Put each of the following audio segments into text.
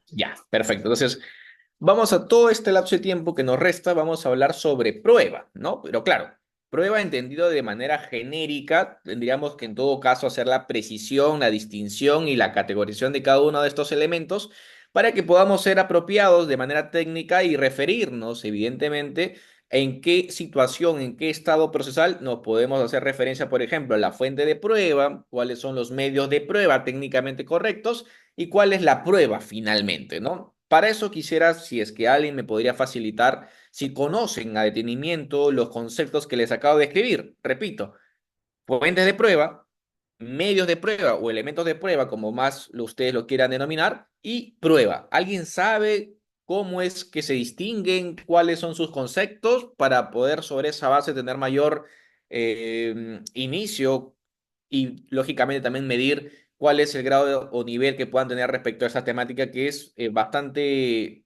Ya, perfecto. Entonces, vamos a todo este lapso de tiempo que nos resta, vamos a hablar sobre prueba, ¿no? Pero claro, prueba entendido de manera genérica, tendríamos que en todo caso hacer la precisión, la distinción y la categorización de cada uno de estos elementos para que podamos ser apropiados de manera técnica y referirnos, evidentemente, en qué situación, en qué estado procesal nos podemos hacer referencia, por ejemplo, a la fuente de prueba, cuáles son los medios de prueba técnicamente correctos y cuál es la prueba finalmente, ¿no? Para eso quisiera, si es que alguien me podría facilitar, si conocen a detenimiento los conceptos que les acabo de escribir. Repito, fuentes de prueba, medios de prueba o elementos de prueba, como más ustedes lo quieran denominar, y prueba. ¿Alguien sabe cómo es que se distinguen, cuáles son sus conceptos para poder sobre esa base tener mayor inicio y lógicamente también medir cuál es el grado o nivel que puedan tener respecto a esa temática que es bastante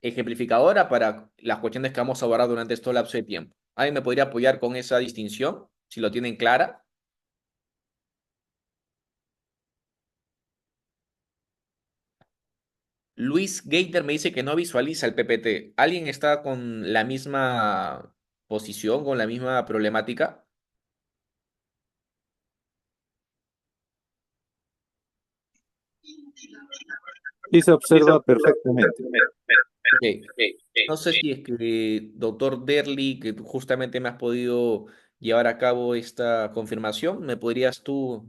ejemplificadora para las cuestiones que vamos a abordar durante este lapso de tiempo? ¿Alguien me podría apoyar con esa distinción, si lo tienen clara? Luis Gator me dice que no visualiza el PPT. ¿Alguien está con la misma posición, con la misma problemática? Sí se observa perfectamente. Ok. No sé si es que, doctor Derly, que tú justamente me has podido llevar a cabo esta confirmación, ¿me podrías tú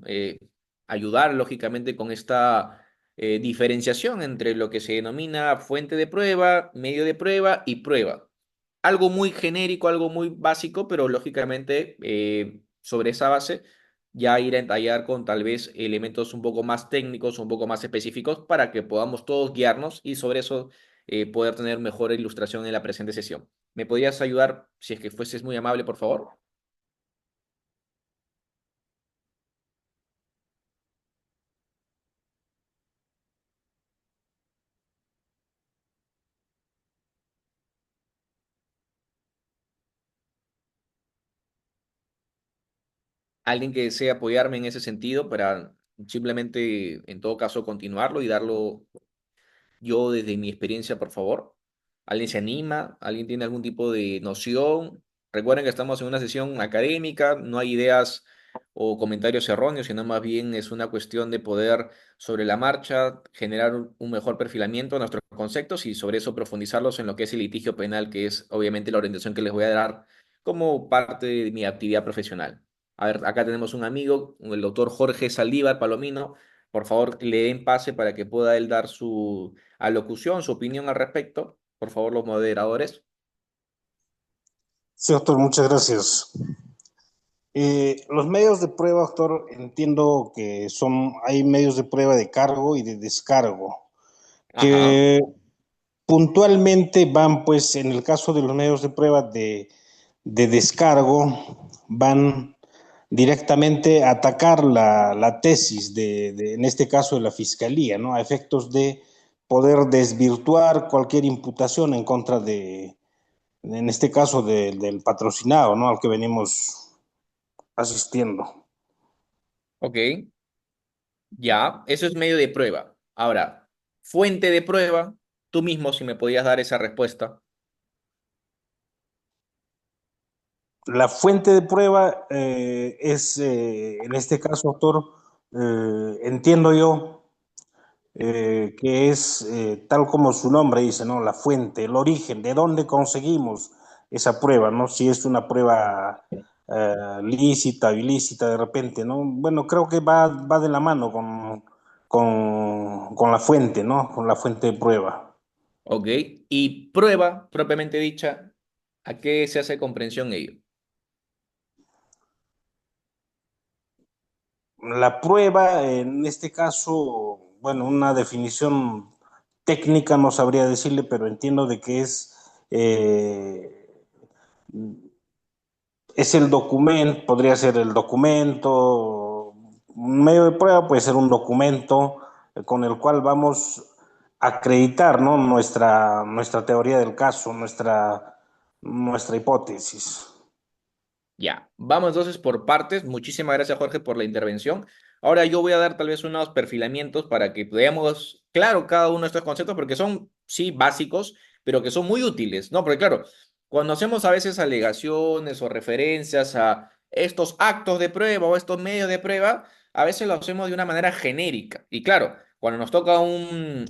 ayudar, lógicamente, con esta diferenciación entre lo que se denomina fuente de prueba, medio de prueba y prueba? Algo muy genérico, algo muy básico, pero lógicamente sobre esa base ya ir a entallar con tal vez elementos un poco más técnicos, un poco más específicos para que podamos todos guiarnos y sobre eso poder tener mejor ilustración en la presente sesión. ¿Me podrías ayudar si es que fueses muy amable, por favor? Alguien que desee apoyarme en ese sentido para simplemente, en todo caso, continuarlo y darlo yo desde mi experiencia, por favor. ¿Alguien se anima? ¿Alguien tiene algún tipo de noción? Recuerden que estamos en una sesión académica, no hay ideas o comentarios erróneos, sino más bien es una cuestión de poder sobre la marcha generar un mejor perfilamiento de nuestros conceptos y sobre eso profundizarlos en lo que es el litigio penal, que es obviamente la orientación que les voy a dar como parte de mi actividad profesional. A ver, acá tenemos un amigo, el doctor Jorge Saldívar Palomino. Por favor, le den pase para que pueda él dar su alocución, su opinión al respecto. Por favor, los moderadores. Sí, doctor, muchas gracias. Los medios de prueba, doctor, entiendo que hay medios de prueba de cargo y de descargo, Ajá, que puntualmente van, pues, en el caso de los medios de prueba de descargo, van directamente a atacar la tesis en este caso, de la fiscalía, ¿no? A efectos de poder desvirtuar cualquier imputación en contra en este caso, del patrocinado, ¿no? Al que venimos asistiendo. ok, ya, eso es medio de prueba. Ahora, fuente de prueba, tú mismo si me podías dar esa respuesta. La fuente de prueba es, en este caso, doctor, entiendo yo que es tal como su nombre dice, ¿no? La fuente, el origen, de dónde conseguimos esa prueba, ¿no? Si es una prueba lícita, ilícita, de repente, ¿no? Bueno, creo que va de la mano con la fuente, ¿no? Con la fuente de prueba. Ok, y prueba, propiamente dicha, ¿a qué se hace comprensión ello? La prueba, en este caso, bueno, una definición técnica no sabría decirle, pero entiendo de que es el documento, podría ser el documento, un medio de prueba puede ser un documento con el cual vamos a acreditar, ¿no? Nuestra teoría del caso, nuestra hipótesis. Ya, vamos entonces por partes. Muchísimas gracias, Jorge, por la intervención. Ahora yo voy a dar tal vez unos perfilamientos para que veamos claro cada uno de estos conceptos porque son, sí, básicos, pero que son muy útiles, ¿no? Porque claro, cuando hacemos a veces alegaciones o referencias a estos actos de prueba o estos medios de prueba, a veces lo hacemos de una manera genérica. Y claro, cuando nos toca un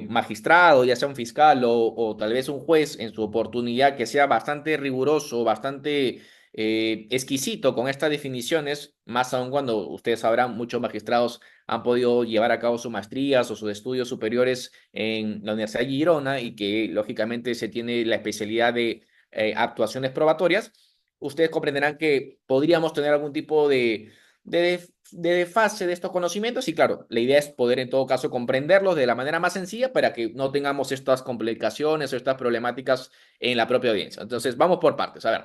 magistrado, ya sea un fiscal o tal vez un juez en su oportunidad que sea bastante riguroso, bastante exquisito con estas definiciones, más aún cuando ustedes sabrán, muchos magistrados han podido llevar a cabo sus maestrías o sus estudios superiores en la Universidad de Girona y que lógicamente se tiene la especialidad de actuaciones probatorias, ustedes comprenderán que podríamos tener algún tipo de desfase de estos conocimientos y claro, la idea es poder en todo caso comprenderlos de la manera más sencilla para que no tengamos estas complicaciones o estas problemáticas en la propia audiencia. Entonces, vamos por partes. A ver,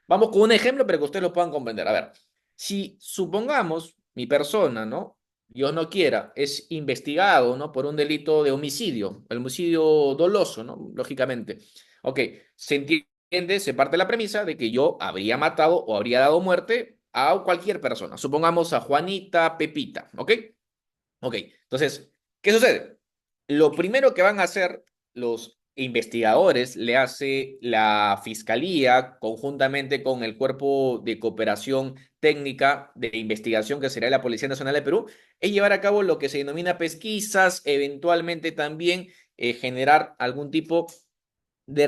vamos con un ejemplo para que ustedes lo puedan comprender. A ver, si supongamos mi persona, ¿no? Dios no quiera, es investigado, ¿no? Por un delito de homicidio, el homicidio doloso, ¿no? Lógicamente. Ok, se entiende, se parte de la premisa de que yo habría matado o habría dado muerte a cualquier persona. Supongamos a Juanita, Pepita, ¿ok? Ok, entonces, ¿qué sucede? Lo primero que van a hacer los investigadores, le hace la fiscalía conjuntamente con el Cuerpo de Cooperación Técnica de Investigación, que sería la Policía Nacional de Perú, es llevar a cabo lo que se denomina pesquisas, eventualmente también generar algún tipo de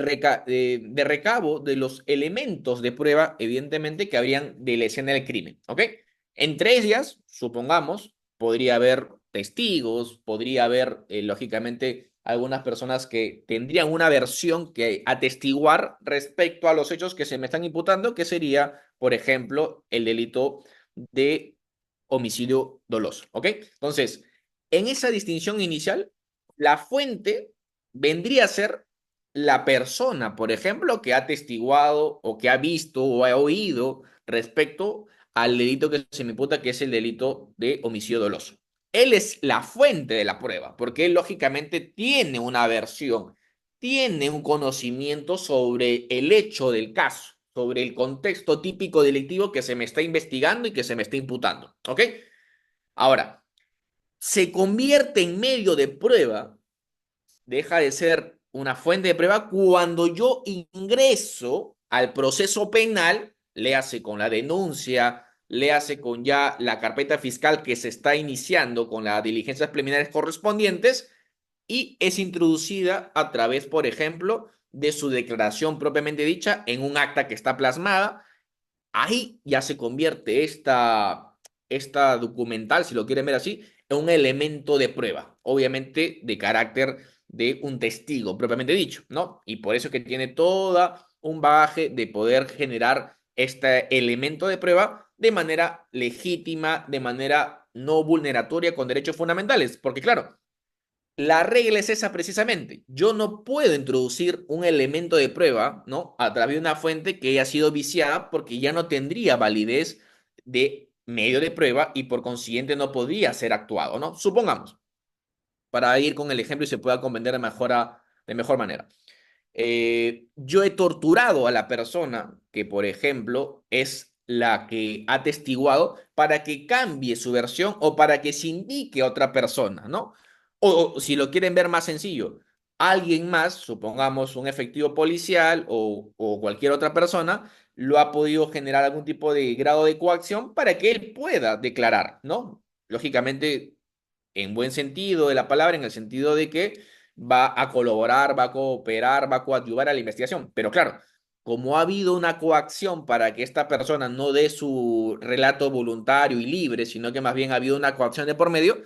recabo de los elementos de prueba, evidentemente, que habrían de la escena del crimen, ¿ok? Entre ellas, supongamos, podría haber testigos, podría haber, lógicamente, algunas personas que tendrían una versión que atestiguar respecto a los hechos que se me están imputando, que sería, por ejemplo, el delito de homicidio doloso, ¿ok? Entonces, en esa distinción inicial, la fuente vendría a ser la persona, por ejemplo, que ha testiguado o que ha visto o ha oído respecto al delito que se me imputa, que es el delito de homicidio doloso. Él es la fuente de la prueba, porque él lógicamente tiene una versión, tiene un conocimiento sobre el hecho del caso, sobre el contexto típico delictivo que se me está investigando y que se me está imputando. ¿Ok? Ahora, se convierte en medio de prueba, deja de ser una fuente de prueba cuando yo ingreso al proceso penal, le hace con la denuncia, le hace con ya la carpeta fiscal que se está iniciando con las diligencias preliminares correspondientes y es introducida a través, por ejemplo, de su declaración propiamente dicha en un acta que está plasmada. Ahí ya se convierte esta documental, si lo quieren ver así, en un elemento de prueba, obviamente de carácter de un testigo propiamente dicho, ¿no? Y por eso es que tiene todo un bagaje de poder generar este elemento de prueba de manera legítima, de manera no vulneratoria con derechos fundamentales, porque claro, la regla es esa precisamente. Yo no puedo introducir un elemento de prueba, ¿no? A través de una fuente que haya sido viciada porque ya no tendría validez de medio de prueba y por consiguiente no podría ser actuado, ¿no? Supongamos, para ir con el ejemplo y se pueda comprender de mejor manera. Yo he torturado a la persona que, por ejemplo, es la que ha testiguado para que cambie su versión o para que se indique a otra persona, ¿no? O si lo quieren ver más sencillo, alguien más, supongamos un efectivo policial o cualquier otra persona, lo ha podido generar algún tipo de grado de coacción para que él pueda declarar, ¿no? Lógicamente, en buen sentido de la palabra, en el sentido de que va a colaborar, va a cooperar, va a coadyuvar a la investigación. Pero claro, como ha habido una coacción para que esta persona no dé su relato voluntario y libre, sino que más bien ha habido una coacción de por medio,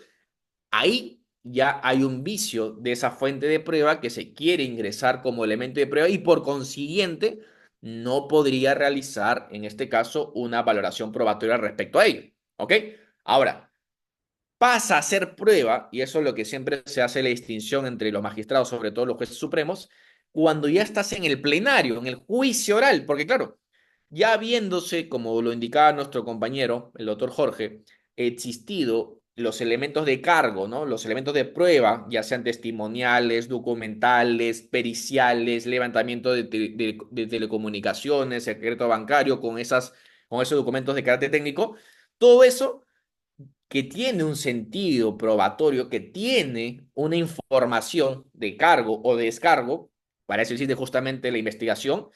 ahí ya hay un vicio de esa fuente de prueba que se quiere ingresar como elemento de prueba y por consiguiente no podría realizar, en este caso, una valoración probatoria respecto a ello. ¿Ok? Ahora, pasa a ser prueba, y eso es lo que siempre se hace la distinción entre los magistrados, sobre todo los jueces supremos, cuando ya estás en el plenario, en el juicio oral, porque claro, ya viéndose, como lo indicaba nuestro compañero, el doctor Jorge, existido los elementos de cargo, ¿no? Los elementos de prueba, ya sean testimoniales, documentales, periciales, levantamiento de telecomunicaciones, secreto bancario, con esos documentos de carácter técnico, todo eso que tiene un sentido probatorio, que tiene una información de cargo o de descargo, para eso existe justamente la investigación.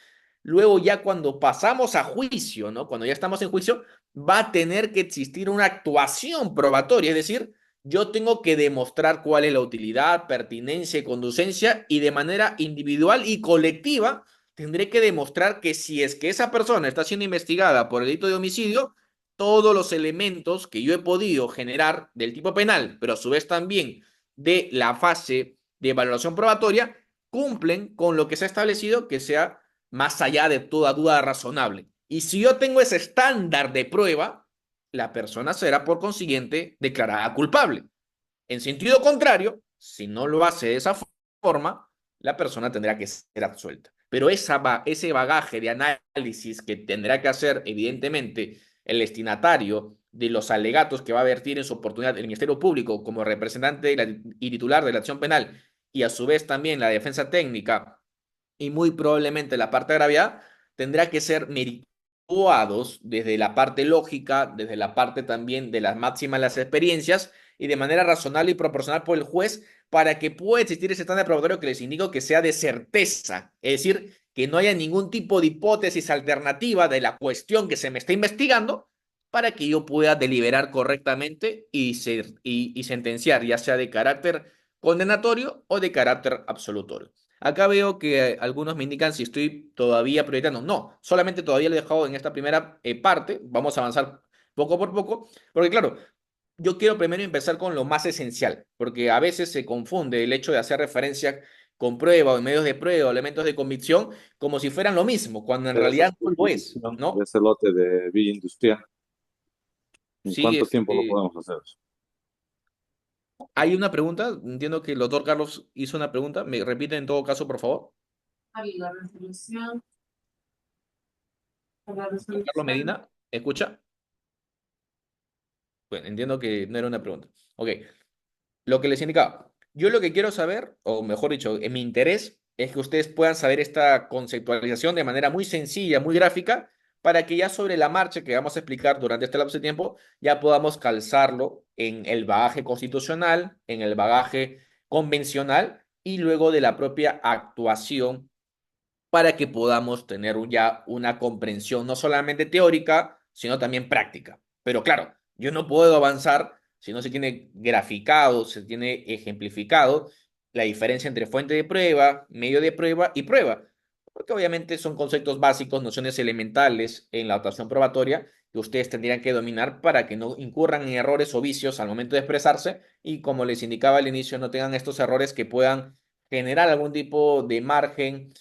Luego ya cuando pasamos a juicio, ¿no? Cuando ya estamos en juicio, va a tener que existir una actuación probatoria, es decir, yo tengo que demostrar cuál es la utilidad, pertinencia y conducencia, y de manera individual y colectiva tendré que demostrar que si es que esa persona está siendo investigada por el delito de homicidio, todos los elementos que yo he podido generar del tipo penal, pero a su vez también de la fase de evaluación probatoria, cumplen con lo que se ha establecido que sea más allá de toda duda razonable. Y si yo tengo ese estándar de prueba, la persona será por consiguiente declarada culpable. En sentido contrario, si no lo hace de esa forma, la persona tendrá que ser absuelta. Pero ese bagaje de análisis que tendrá que hacer, evidentemente, el destinatario de los alegatos que va a vertir en su oportunidad el Ministerio Público como representante y titular de la acción penal, y a su vez también la defensa técnica y muy probablemente la parte de gravedad, tendrá que ser merituados desde la parte lógica, desde la parte también de las máximas las experiencias y de manera razonable y proporcional por el juez para que pueda existir ese estándar probatorio que les indico que sea de certeza, es decir, que no haya ningún tipo de hipótesis alternativa de la cuestión que se me está investigando para que yo pueda deliberar correctamente y sentenciar, ya sea de carácter condenatorio o de carácter absolutorio. Acá veo que algunos me indican si estoy todavía proyectando. No, solamente todavía lo he dejado en esta primera parte. Vamos a avanzar poco por poco, porque claro, yo quiero primero empezar con lo más esencial, porque a veces se confunde el hecho de hacer referencia con prueba o en medios de prueba o elementos de convicción como si fueran lo mismo, cuando en De esa realidad no lo es, sustitución de ¿no? ese lote de vía industrial, ¿en Sí, cuánto tiempo lo podemos hacer? hay una pregunta. Entiendo que el doctor Carlos hizo una pregunta. ¿Me repite en todo caso, por favor? La resolución, la Don Carlos resolución. Medina, ¿escucha? Bueno, entiendo que no era una pregunta. Ok. Lo que les indicaba, yo lo que quiero saber, o mejor dicho, en mi interés, es que ustedes puedan saber esta conceptualización de manera muy sencilla, muy gráfica, para que ya sobre la marcha que vamos a explicar durante este lapso de tiempo, ya podamos calzarlo en el bagaje constitucional, en el bagaje convencional y luego de la propia actuación para que podamos tener ya una comprensión no solamente teórica, sino también práctica. Pero claro, yo no puedo avanzar si no se tiene graficado, se tiene ejemplificado la diferencia entre fuente de prueba, medio de prueba y prueba, porque obviamente son conceptos básicos, nociones elementales en la actuación probatoria que ustedes tendrían que dominar para que no incurran en errores o vicios al momento de expresarse y como les indicaba al inicio, no tengan estos errores que puedan generar algún tipo de margen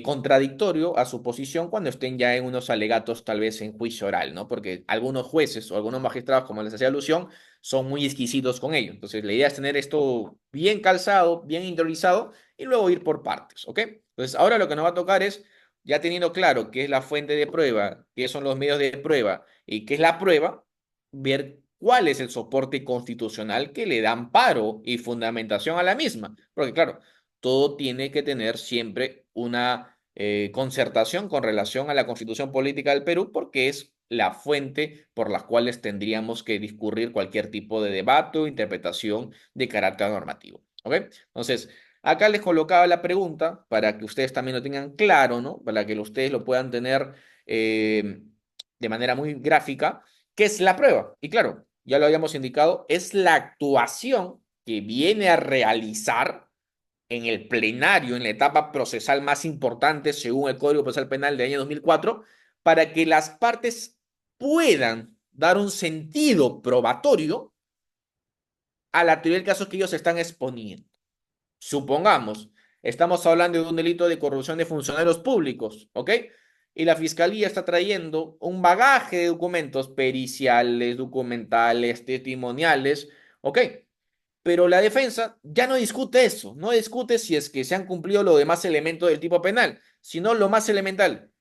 contradictorio a su posición cuando estén ya en unos alegatos tal vez en juicio oral, ¿no? Porque algunos jueces o algunos magistrados, como les hacía alusión, son muy exquisitos con ello. Entonces, la idea es tener esto bien calzado, bien interiorizado y luego ir por partes, ¿ok? Entonces, ahora lo que nos va a tocar es, ya teniendo claro qué es la fuente de prueba, qué son los medios de prueba y qué es la prueba, ver cuál es el soporte constitucional que le da amparo y fundamentación a la misma. Porque claro, todo tiene que tener siempre una concertación con relación a la Constitución Política del Perú, porque es la fuente por las cuales tendríamos que discurrir cualquier tipo de debate o interpretación de carácter normativo. ¿Ok? Entonces, acá les colocaba la pregunta para que ustedes también lo tengan claro, ¿no? Para que ustedes lo puedan tener de manera muy gráfica. ¿Qué es la prueba? Y claro, ya lo habíamos indicado, es la actuación que viene a realizar en el plenario, en la etapa procesal más importante, según el Código Procesal Penal del año 2004, para que las partes puedan dar un sentido probatorio a la teoría del caso que ellos están exponiendo. Supongamos, estamos hablando de un delito de corrupción de funcionarios públicos, ¿ok? Y la fiscalía está trayendo un bagaje de documentos periciales, documentales, testimoniales, ¿ok? Pero la defensa ya no discute eso, no discute si es que se han cumplido los demás elementos del tipo penal, sino lo más elemental.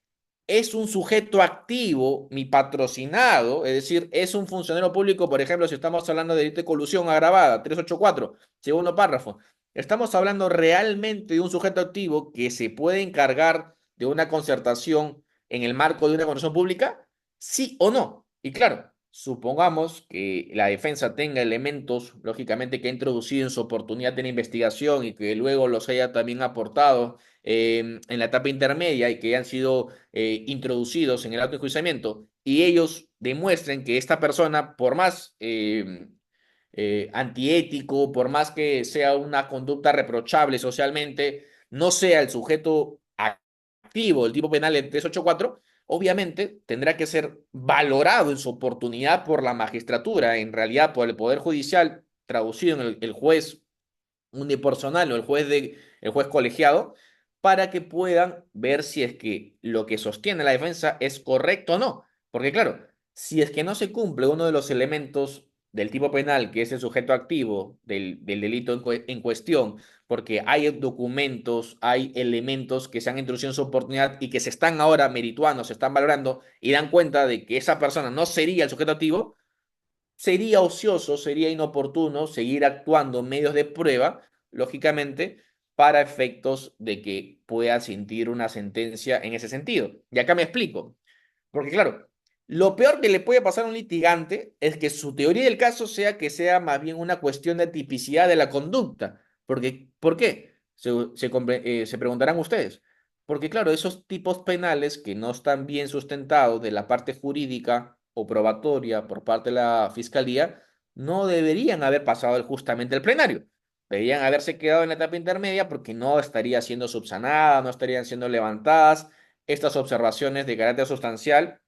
Es un sujeto activo, mi patrocinado, es decir, es un funcionario público, por ejemplo, si estamos hablando de delito de colusión agravada, 384, segundo párrafo. Estamos hablando realmente de un sujeto activo que se puede encargar de una concertación en el marco de una conversación pública, sí o no. Y claro, supongamos que la defensa tenga elementos, lógicamente, que ha introducido en su oportunidad de la investigación y que luego los haya también aportado en la etapa intermedia y que han sido introducidos en el auto enjuiciamiento, y ellos demuestren que esta persona, por más antiético, por más que sea una conducta reprochable socialmente, no sea el sujeto activo del tipo penal del 384, obviamente tendrá que ser valorado en su oportunidad por la magistratura, en realidad por el Poder Judicial, traducido en el juez unipersonal o el juez colegiado, para que puedan ver si es que lo que sostiene la defensa es correcto o no. Porque claro, si es que no se cumple uno de los elementos del tipo penal, que es el sujeto activo del delito en cuestión, porque hay documentos, hay elementos que se han introducido en su oportunidad y que se están ahora merituando, se están valorando y dan cuenta de que esa persona no sería el sujeto activo, sería ocioso, sería inoportuno seguir actuando en medios de prueba, lógicamente, para efectos de que pueda sentir una sentencia en ese sentido. Y acá me explico. Porque claro, lo peor que le puede pasar a un litigante es que su teoría del caso sea que sea más bien una cuestión de tipicidad de la conducta. Porque, ¿por qué? Se preguntarán ustedes. Porque claro, esos tipos penales que no están bien sustentados de la parte jurídica o probatoria por parte de la fiscalía, no deberían haber pasado justamente el plenario. Deberían haberse quedado en la etapa intermedia porque no estaría siendo subsanada, no estarían siendo levantadas estas observaciones de carácter sustancial,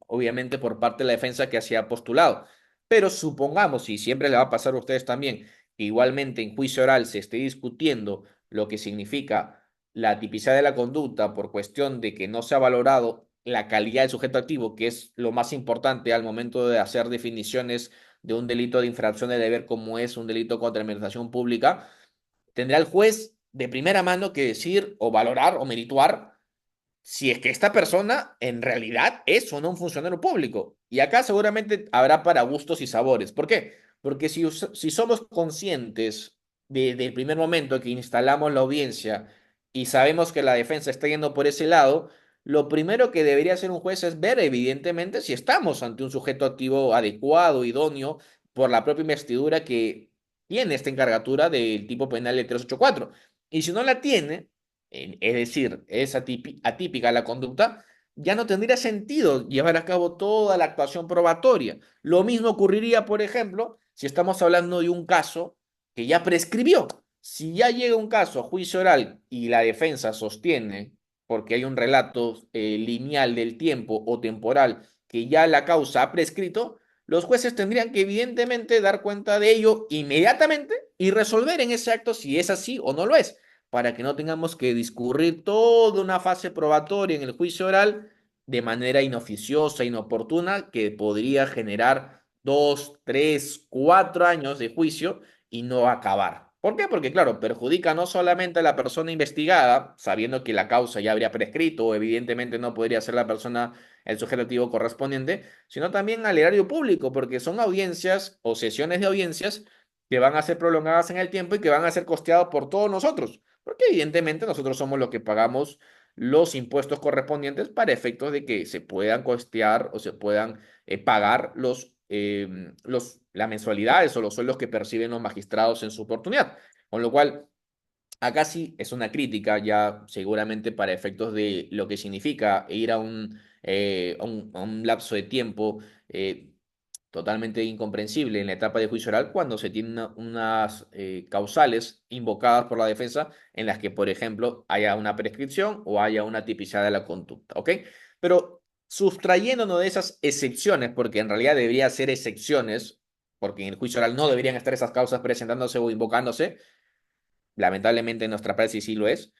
obviamente por parte de la defensa que hacía postulado. Pero supongamos, y siempre le va a pasar a ustedes también, que igualmente en juicio oral se esté discutiendo lo que significa la tipicidad de la conducta por cuestión de que no se ha valorado la calidad del sujeto activo, que es lo más importante al momento de hacer definiciones de un delito de infracción de deber como es un delito contra la administración pública, tendrá el juez de primera mano que decir o valorar o merituar si es que esta persona en realidad es o no un funcionario público. Y acá seguramente habrá para gustos y sabores. ¿Por qué? Porque si somos conscientes desde el primer momento que instalamos la audiencia y sabemos que la defensa está yendo por ese lado, lo primero que debería hacer un juez es ver evidentemente si estamos ante un sujeto activo adecuado, idóneo, por la propia investidura que tiene esta encargatura del tipo penal de 384. Y si no la tiene, es decir, es atípica la conducta, ya no tendría sentido llevar a cabo toda la actuación probatoria. Lo mismo ocurriría, por ejemplo, si estamos hablando de un caso que ya prescribió. Si ya llega un caso a juicio oral y la defensa sostiene, porque hay un relato lineal del tiempo o temporal, que ya la causa ha prescrito, los jueces tendrían que evidentemente dar cuenta de ello inmediatamente y resolver en ese acto si es así o no lo es, para que no tengamos que discurrir toda una fase probatoria en el juicio oral de manera inoficiosa, inoportuna, que podría generar 2, 3, 4 años de juicio y no acabar. ¿Por qué? Porque, claro, perjudica no solamente a la persona investigada, sabiendo que la causa ya habría prescrito o evidentemente no podría ser la persona, el sujeto activo correspondiente, sino también al erario público, porque son audiencias o sesiones de audiencias que van a ser prolongadas en el tiempo y que van a ser costeadas por todos nosotros. Porque evidentemente nosotros somos los que pagamos los impuestos correspondientes para efectos de que se puedan costear o se puedan pagar las mensualidades o los sueldos que perciben los magistrados en su oportunidad. Con lo cual, acá sí es una crítica ya seguramente para efectos de lo que significa ir a un lapso de tiempo totalmente incomprensible en la etapa de juicio oral cuando se tienen unas causales invocadas por la defensa en las que, por ejemplo, haya una prescripción o haya una tipicidad de la conducta, ¿ok? Pero sustrayéndonos de esas excepciones, porque en realidad debería ser excepciones, porque en el juicio oral no deberían estar esas causas presentándose o invocándose, lamentablemente en nuestra praxis sí lo es,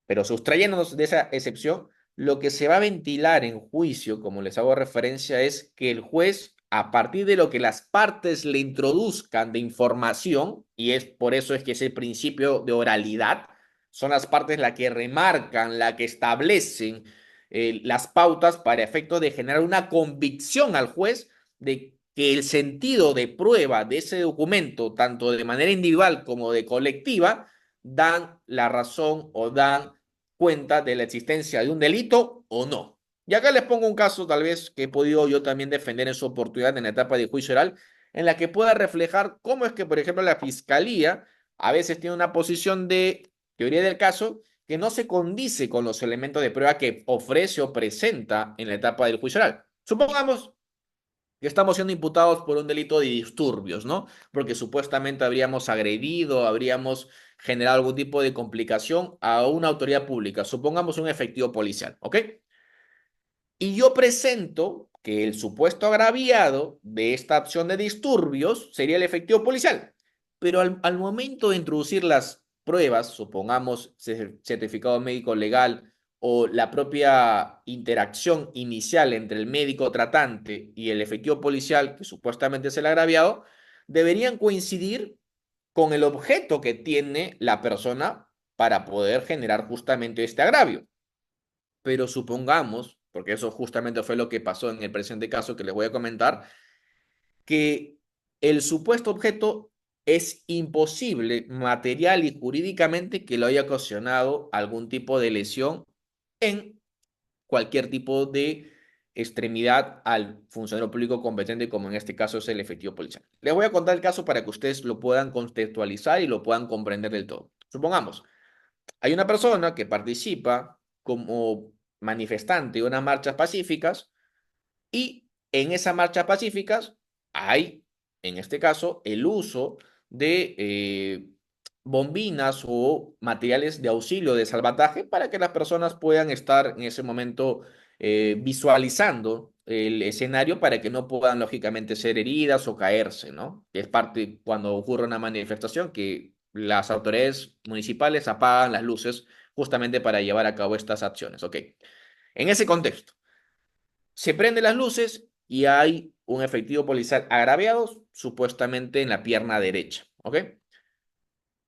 pero sustrayéndonos de esa excepción, lo que se va a ventilar en juicio, como les hago referencia, es que el juez, a partir de lo que las partes le introduzcan de información, y es por eso es que ese principio de oralidad, son las partes las que remarcan, las que establecen las pautas para efecto de generar una convicción al juez de que el sentido de prueba de ese documento, tanto de manera individual como de colectiva, dan la razón o dan cuenta de la existencia de un delito o no. Y acá les pongo un caso tal vez que he podido yo también defender en su oportunidad en la etapa de juicio oral, en la que pueda reflejar cómo es que, por ejemplo, la fiscalía a veces tiene una posición de teoría del caso que no se condice con los elementos de prueba que ofrece o presenta en la etapa del juicio oral. Supongamos que estamos siendo imputados por un delito de disturbios, ¿no? Porque supuestamente habríamos agredido, habríamos generado algún tipo de complicación a una autoridad pública, supongamos un efectivo policial, ¿ok? Y yo presento que el supuesto agraviado de esta acción de disturbios sería el efectivo policial. Pero al momento de introducir las pruebas, supongamos certificado médico legal o la propia interacción inicial entre el médico tratante y el efectivo policial, que supuestamente es el agraviado, deberían coincidir con el objeto que tiene la persona para poder generar justamente este agravio. Pero supongamos, porque eso justamente fue lo que pasó en el presente caso que les voy a comentar, que el supuesto objeto es imposible material y jurídicamente que lo haya ocasionado algún tipo de lesión en cualquier tipo de extremidad al funcionario público competente, como en este caso es el efectivo policial. Les voy a contar el caso para que ustedes lo puedan contextualizar y lo puedan comprender del todo. Supongamos, hay una persona que participa como manifestante de unas marchas pacíficas y en esas marchas pacíficas hay, en este caso, el uso de bombinas o materiales de auxilio de salvataje para que las personas puedan estar en ese momento visualizando el escenario para que no puedan lógicamente ser heridas o caerse, ¿no? Es parte cuando ocurre una manifestación que las autoridades municipales apagan las luces justamente para llevar a cabo estas acciones, ¿ok? En ese contexto, se prenden las luces y hay un efectivo policial agraviado, supuestamente en la pierna derecha, ¿ok?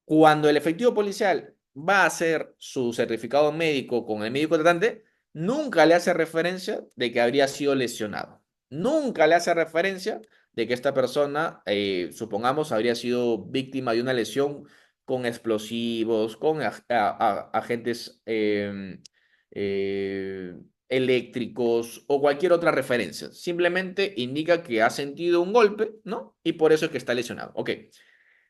Cuando el efectivo policial va a hacer su certificado médico con el médico tratante, nunca le hace referencia de que habría sido lesionado. Nunca le hace referencia de que esta persona, supongamos, habría sido víctima de una lesión con explosivos, con agentes eh, eléctricos o cualquier otra referencia. Simplemente indica que ha sentido un golpe, ¿no? Y por eso es que está lesionado. Ok.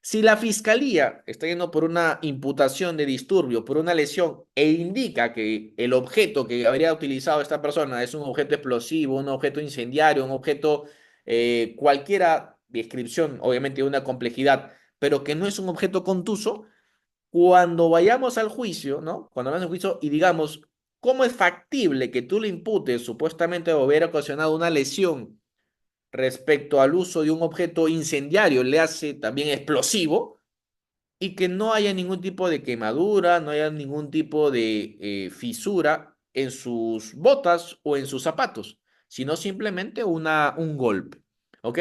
Si la fiscalía está yendo por una imputación de disturbio, por una lesión, e indica que el objeto que habría utilizado esta persona es un objeto explosivo, un objeto incendiario, un objeto cualquiera descripción, obviamente de una complejidad, pero que no es un objeto contuso, cuando vayamos al juicio, ¿no? Cuando vayamos al juicio y digamos, ¿cómo es factible que tú le imputes supuestamente haber ocasionado una lesión respecto al uso de un objeto incendiario, le hace también explosivo, y que no haya ningún tipo de quemadura, no haya ningún tipo de fisura en sus botas o en sus zapatos, sino simplemente un golpe? ¿Ok?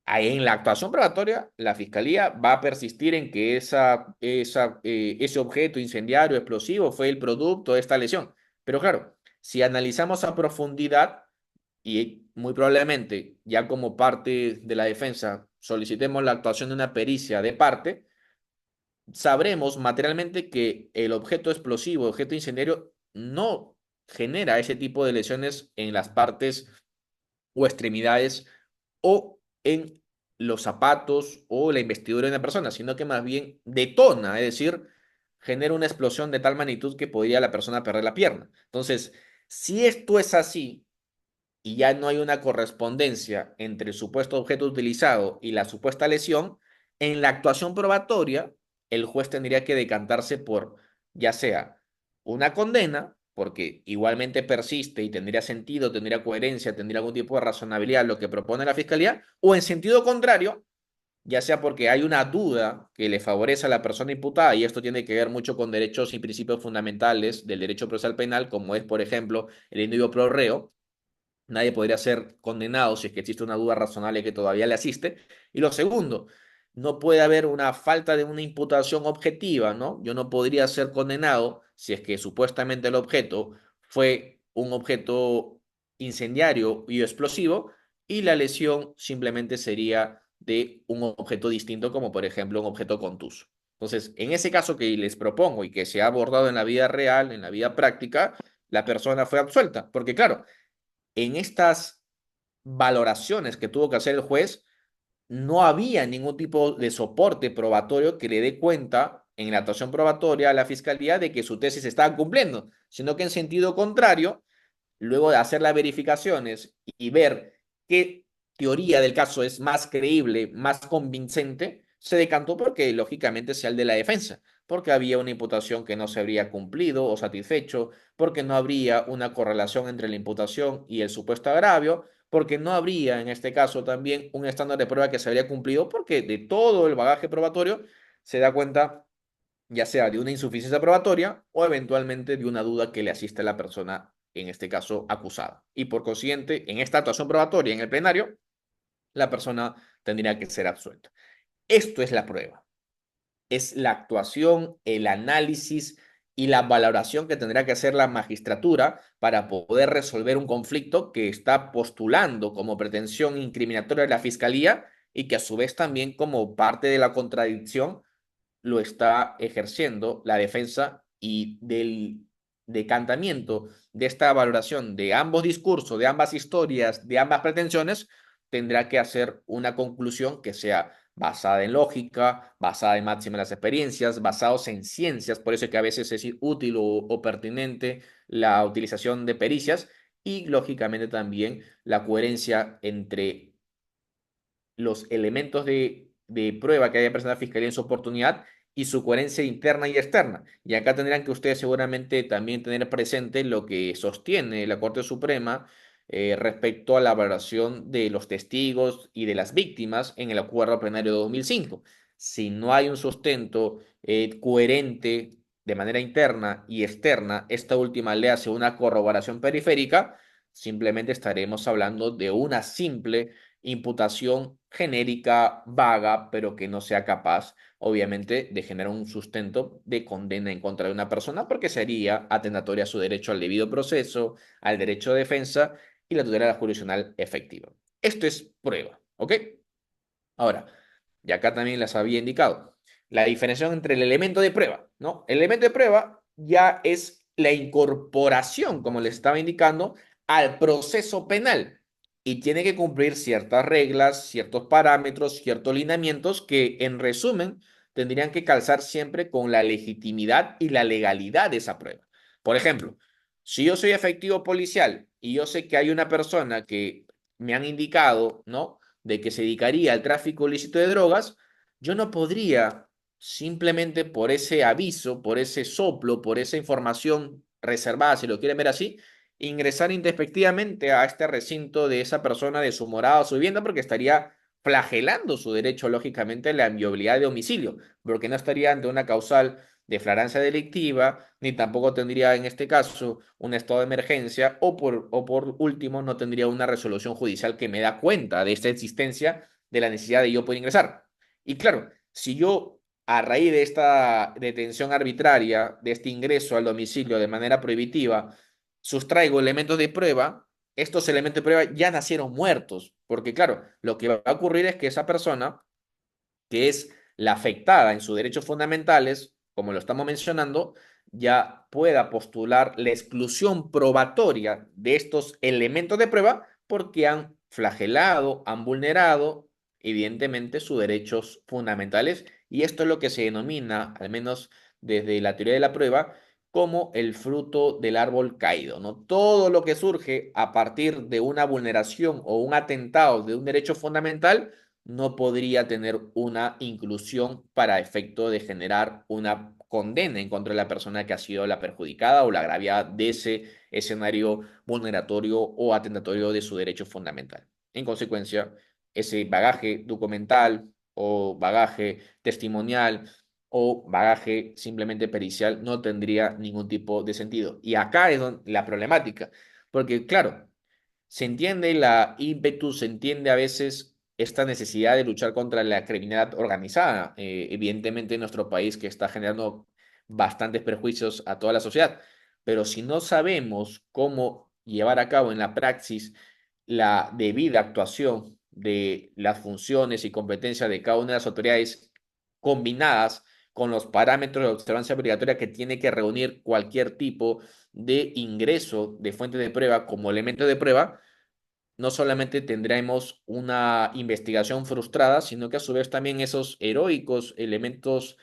Ahí en la actuación probatoria, la fiscalía va a persistir en que ese objeto incendiario explosivo fue el producto de esta lesión. Pero claro, si analizamos a profundidad, y muy probablemente ya como parte de la defensa solicitemos la actuación de una pericia de parte, sabremos materialmente que el objeto explosivo, objeto incendiario, no genera ese tipo de lesiones en las partes o extremidades o en los zapatos o la investidura de una persona, sino que más bien detona, es decir, genera una explosión de tal magnitud que podría la persona perder la pierna. Entonces, si esto es así, y ya no hay una correspondencia entre el supuesto objeto utilizado y la supuesta lesión, en la actuación probatoria, el juez tendría que decantarse por ya sea una condena, porque igualmente persiste y tendría sentido, tendría coherencia, tendría algún tipo de razonabilidad lo que propone la fiscalía, o en sentido contrario, ya sea porque hay una duda que le favorece a la persona imputada, y esto tiene que ver mucho con derechos y principios fundamentales del derecho procesal penal, como es, por ejemplo, el individuo pro reo. Nadie podría ser condenado si es que existe una duda razonable que todavía le asiste. Y lo segundo, no puede haber una falta de una imputación objetiva, ¿no? Yo no podría ser condenado si es que supuestamente el objeto fue un objeto incendiario y explosivo y la lesión simplemente sería de un objeto distinto, como por ejemplo un objeto contuso. Entonces, en ese caso que les propongo y que se ha abordado en la vida real, en la vida práctica, la persona fue absuelta. Porque claro, en estas valoraciones que tuvo que hacer el juez, no había ningún tipo de soporte probatorio que le dé cuenta en la actuación probatoria a la fiscalía de que su tesis se estaba cumpliendo, sino que en sentido contrario, luego de hacer las verificaciones y ver qué teoría del caso es más creíble, más convincente, se decantó porque lógicamente sea el de la defensa, porque había una imputación que no se habría cumplido o satisfecho, porque no habría una correlación entre la imputación y el supuesto agravio, porque no habría en este caso también un estándar de prueba que se habría cumplido, porque de todo el bagaje probatorio se da cuenta ya sea de una insuficiencia probatoria o eventualmente de una duda que le asiste a la persona, en este caso acusada. Y por consiguiente, en esta actuación probatoria en el plenario, la persona tendría que ser absuelta. Esto es la prueba. Es la actuación, el análisis y la valoración que tendrá que hacer la magistratura para poder resolver un conflicto que está postulando como pretensión incriminatoria de la fiscalía y que a su vez también como parte de la contradicción lo está ejerciendo la defensa, y del decantamiento de esta valoración de ambos discursos, de ambas historias, de ambas pretensiones, tendrá que hacer una conclusión que sea basada en lógica, basada en máximas las experiencias, basados en ciencias, por eso es que a veces es útil o pertinente la utilización de pericias, y lógicamente también la coherencia entre los elementos de prueba que haya presentado la Fiscalía en su oportunidad y su coherencia interna y externa. Y acá tendrán que ustedes seguramente también tener presente lo que sostiene la Corte Suprema respecto a la valoración de los testigos y de las víctimas en el acuerdo plenario de 2005. Si no hay un sustento coherente de manera interna y externa, esta última le hace una corroboración periférica, simplemente estaremos hablando de una simple imputación genérica, vaga, pero que no sea capaz, obviamente, de generar un sustento de condena en contra de una persona, porque sería atentatoria a su derecho al debido proceso, al derecho de defensa y la tutela jurisdiccional efectiva. Esto es prueba, ¿ok? Ahora, y acá también las había indicado, la diferenciación entre el elemento de prueba, ¿no? El elemento de prueba ya es la incorporación, como les estaba indicando, al proceso penal y tiene que cumplir ciertas reglas, ciertos parámetros, ciertos lineamientos que, en resumen, tendrían que calzar siempre con la legitimidad y la legalidad de esa prueba. Por ejemplo, si yo soy efectivo policial y yo sé que hay una persona que me han indicado, ¿no?, de que se dedicaría al tráfico ilícito de drogas, yo no podría simplemente por ese aviso, por ese soplo, por esa información reservada, si lo quieren ver así, ingresar introspectivamente a este recinto de esa persona, de su morada o su vivienda, porque estaría flagelando su derecho, lógicamente, a la inviolabilidad de domicilio, porque no estaría ante una causal de flagrancia delictiva, ni tampoco tendría en este caso un estado de emergencia, o por último no tendría una resolución judicial que me da cuenta de esta existencia, de la necesidad de yo poder ingresar. Y claro, si yo a raíz de esta detención arbitraria, de este ingreso al domicilio de manera prohibitiva, sustraigo elementos de prueba, estos elementos de prueba ya nacieron muertos, porque claro, lo que va a ocurrir es que esa persona, que es la afectada en sus derechos fundamentales, como lo estamos mencionando, ya pueda postular la exclusión probatoria de estos elementos de prueba porque han flagelado, han vulnerado, evidentemente, sus derechos fundamentales. Y esto es lo que se denomina, al menos desde la teoría de la prueba, como el fruto del árbol caído, ¿no? Todo lo que surge a partir de una vulneración o un atentado de un derecho fundamental no podría tener una inclusión para efecto de generar una condena en contra de la persona que ha sido la perjudicada o la agraviada de ese escenario vulneratorio o atentatorio de su derecho fundamental. En consecuencia, ese bagaje documental o bagaje testimonial o bagaje simplemente pericial no tendría ningún tipo de sentido. Y acá es donde la problemática, porque claro, se entiende la ímpetu, se entiende a veces esta necesidad de luchar contra la criminalidad organizada, evidentemente en nuestro país que está generando bastantes perjuicios a toda la sociedad, pero si no sabemos cómo llevar a cabo en la praxis la debida actuación de las funciones y competencias de cada una de las autoridades combinadas con los parámetros de observancia obligatoria que tiene que reunir cualquier tipo de ingreso de fuente de prueba como elemento de prueba, no solamente tendremos una investigación frustrada, sino que a su vez también esos heroicos elementos,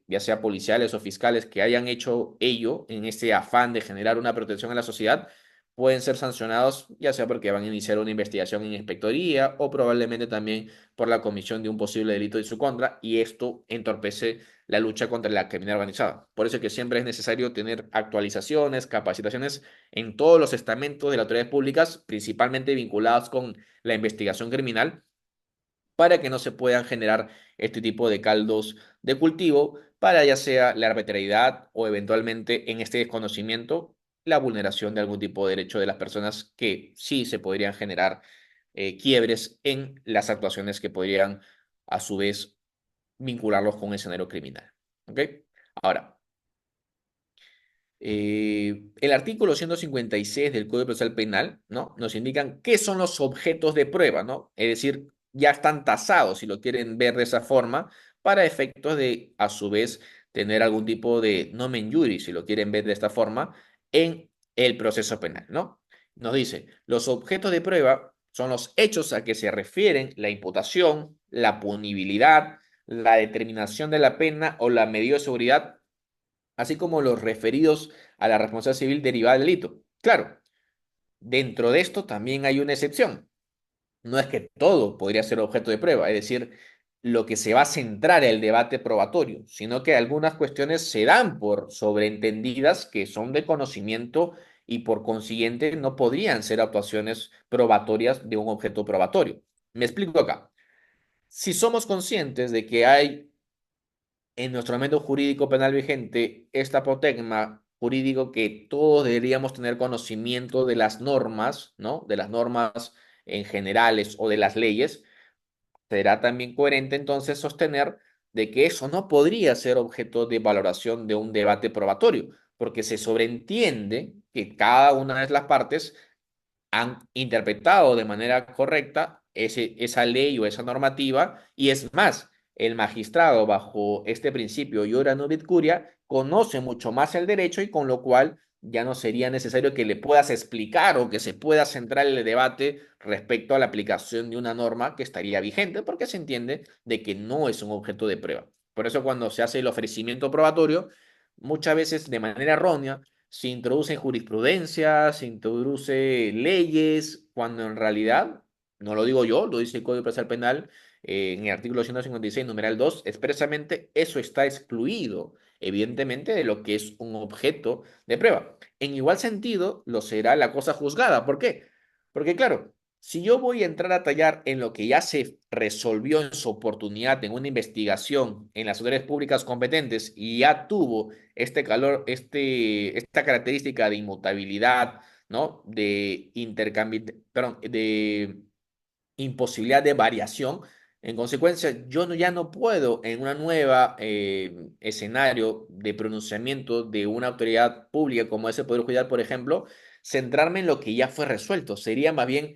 ya sea policiales o fiscales, que hayan hecho ello en ese afán de generar una protección a la sociedad, pueden ser sancionados, ya sea porque van a iniciar una investigación en inspectoría o probablemente también por la comisión de un posible delito en su contra, y esto entorpece la lucha contra la criminalidad organizada. Por eso es que siempre es necesario tener actualizaciones, capacitaciones en todos los estamentos de las autoridades públicas, principalmente vinculados con la investigación criminal, para que no se puedan generar este tipo de caldos de cultivo para ya sea la arbitrariedad o eventualmente en este desconocimiento la vulneración de algún tipo de derecho de las personas que sí se podrían generar quiebres en las actuaciones que podrían a su vez vincularlos con un escenario criminal. ¿Ok? Ahora, el artículo 156 del Código Procesal Penal, ¿no? Nos indican qué son los objetos de prueba, ¿no? Es decir, ya están tasados, si lo quieren ver de esa forma, para efectos de, a su vez, tener algún tipo de nomen juris, si lo quieren ver de esta forma, en el proceso penal, ¿no? Nos dice, los objetos de prueba son los hechos a que se refieren la imputación, la punibilidad, la determinación de la pena o la medida de seguridad, así como los referidos a la responsabilidad civil derivada del delito. Claro, dentro de esto también hay una excepción. No es que todo podría ser objeto de prueba, es decir, lo que se va a centrar el debate probatorio, sino que algunas cuestiones se dan por sobreentendidas que son de conocimiento y por consiguiente no podrían ser actuaciones probatorias de un objeto probatorio. Me explico acá. Si somos conscientes de que hay en nuestro ordenamiento jurídico penal vigente esta apotegma jurídico que todos deberíamos tener conocimiento de las normas, ¿no? De las normas en generales o de las leyes, será también coherente entonces sostener de que eso no podría ser objeto de valoración de un debate probatorio, porque se sobreentiende que cada una de las partes han interpretado de manera correcta esa ley o esa normativa, y es más, el magistrado bajo este principio iura nubit curia conoce mucho más el derecho y con lo cual ya no sería necesario que le puedas explicar o que se pueda centrar el debate respecto a la aplicación de una norma que estaría vigente porque se entiende de que no es un objeto de prueba. Por eso cuando se hace el ofrecimiento probatorio, muchas veces de manera errónea, se introduce jurisprudencia, se introduce leyes, cuando en realidad, no lo digo yo, lo dice el Código Procesal Penal en el artículo 156, numeral 2, expresamente eso está excluido, evidentemente, de lo que es un objeto de prueba. En igual sentido, lo será la cosa juzgada. ¿Por qué? Porque claro, si yo voy a entrar a tallar en lo que ya se resolvió en su oportunidad en una investigación en las autoridades públicas competentes y ya tuvo esta característica de inmutabilidad, ¿no? De intercambio, perdón, de imposibilidad de variación. En consecuencia, ya no puedo en una nueva escenario de pronunciamiento de una autoridad pública como ese Poder Judicial, por ejemplo, centrarme en lo que ya fue resuelto. Sería más bien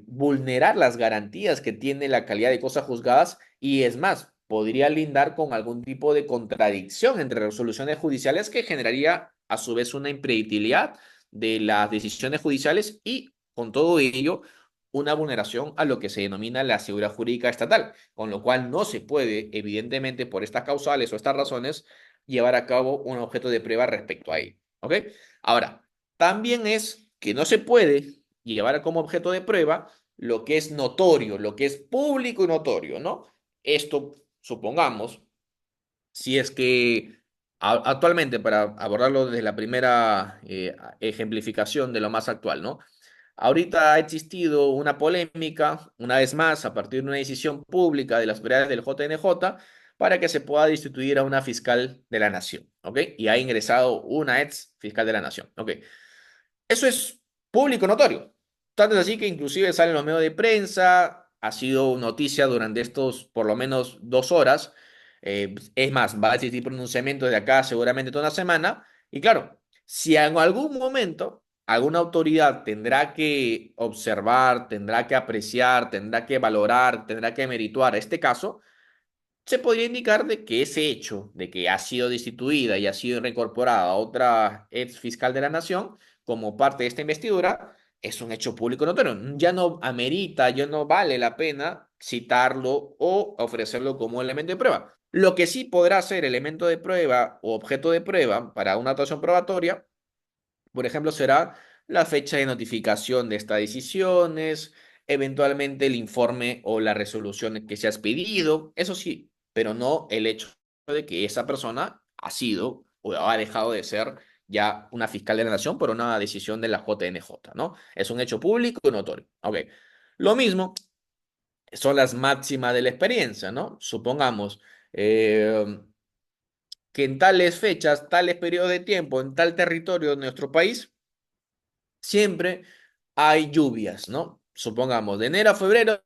vulnerar las garantías que tiene la calidad de cosas juzgadas y es más, podría lindar con algún tipo de contradicción entre resoluciones judiciales que generaría a su vez una impredictibilidad de las decisiones judiciales y con todo ello una vulneración a lo que se denomina la seguridad jurídica estatal, con lo cual no se puede, evidentemente, por estas causales o estas razones, llevar a cabo un objeto de prueba respecto a ello. ¿Ok? Ahora, también es que no se puede llevar como objeto de prueba lo que es notorio, lo que es público y notorio, ¿no? Esto, supongamos, si es que actualmente, para abordarlo desde la primera ejemplificación de lo más actual, ¿no? Ahorita ha existido una polémica, una vez más, a partir de una decisión pública de las autoridades del JNJ, para que se pueda destituir a una fiscal de la nación, ¿ok? Y ha ingresado una ex fiscal de la nación, ¿ok? Eso es público notorio. Tanto es así que inclusive salen los medios de prensa, ha sido noticia durante estos por lo menos 2 horas. Es más, va a existir pronunciamiento de acá seguramente toda una semana. Y claro, si en algún momento alguna autoridad tendrá que observar, tendrá que apreciar, tendrá que valorar, tendrá que merituar este caso, se podría indicar de que ese hecho de que ha sido destituida y ha sido reincorporada a otra ex fiscal de la nación como parte de esta investidura es un hecho público notorio. Ya no amerita, ya no vale la pena citarlo o ofrecerlo como elemento de prueba. Lo que sí podrá ser elemento de prueba o objeto de prueba para una actuación probatoria, por ejemplo, será la fecha de notificación de estas decisiones, eventualmente el informe o la resolución que se has pedido, eso sí, pero no el hecho de que esa persona ha sido o ha dejado de ser ya una fiscal de la nación por una decisión de la JNJ, ¿no? Es un hecho público y notorio. Ok. Lo mismo son las máximas de la experiencia, ¿no? Supongamos que en tales fechas, tales periodos de tiempo, en tal territorio de nuestro país, siempre hay lluvias, ¿no? Supongamos, de enero a febrero,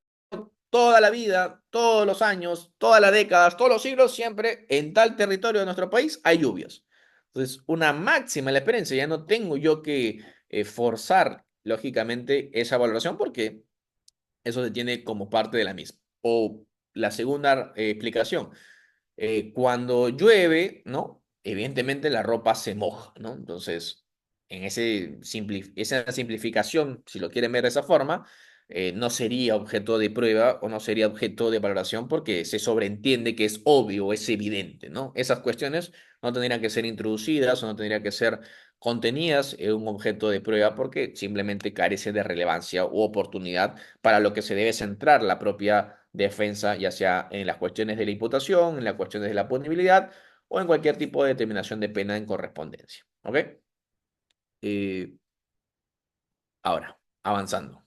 toda la vida, todos los años, todas las décadas, todos los siglos, siempre en tal territorio de nuestro país hay lluvias. Entonces, una máxima en la experiencia, ya no tengo yo que forzar, lógicamente, esa valoración porque eso se tiene como parte de la misma. O la segunda explicación, cuando llueve, ¿no? Evidentemente la ropa se moja, ¿no? Entonces, en esa simplificación, si lo quieren ver de esa forma, no sería objeto de prueba o no sería objeto de valoración porque se sobreentiende que es obvio, es evidente, ¿no? Esas cuestiones no tendrían que ser introducidas o no tendrían que ser contenidas en un objeto de prueba porque simplemente carece de relevancia u oportunidad para lo que se debe centrar la propia defensa, ya sea en las cuestiones de la imputación, en las cuestiones de la punibilidad o en cualquier tipo de determinación de pena en correspondencia. ¿Ok? Eh, ahora, avanzando.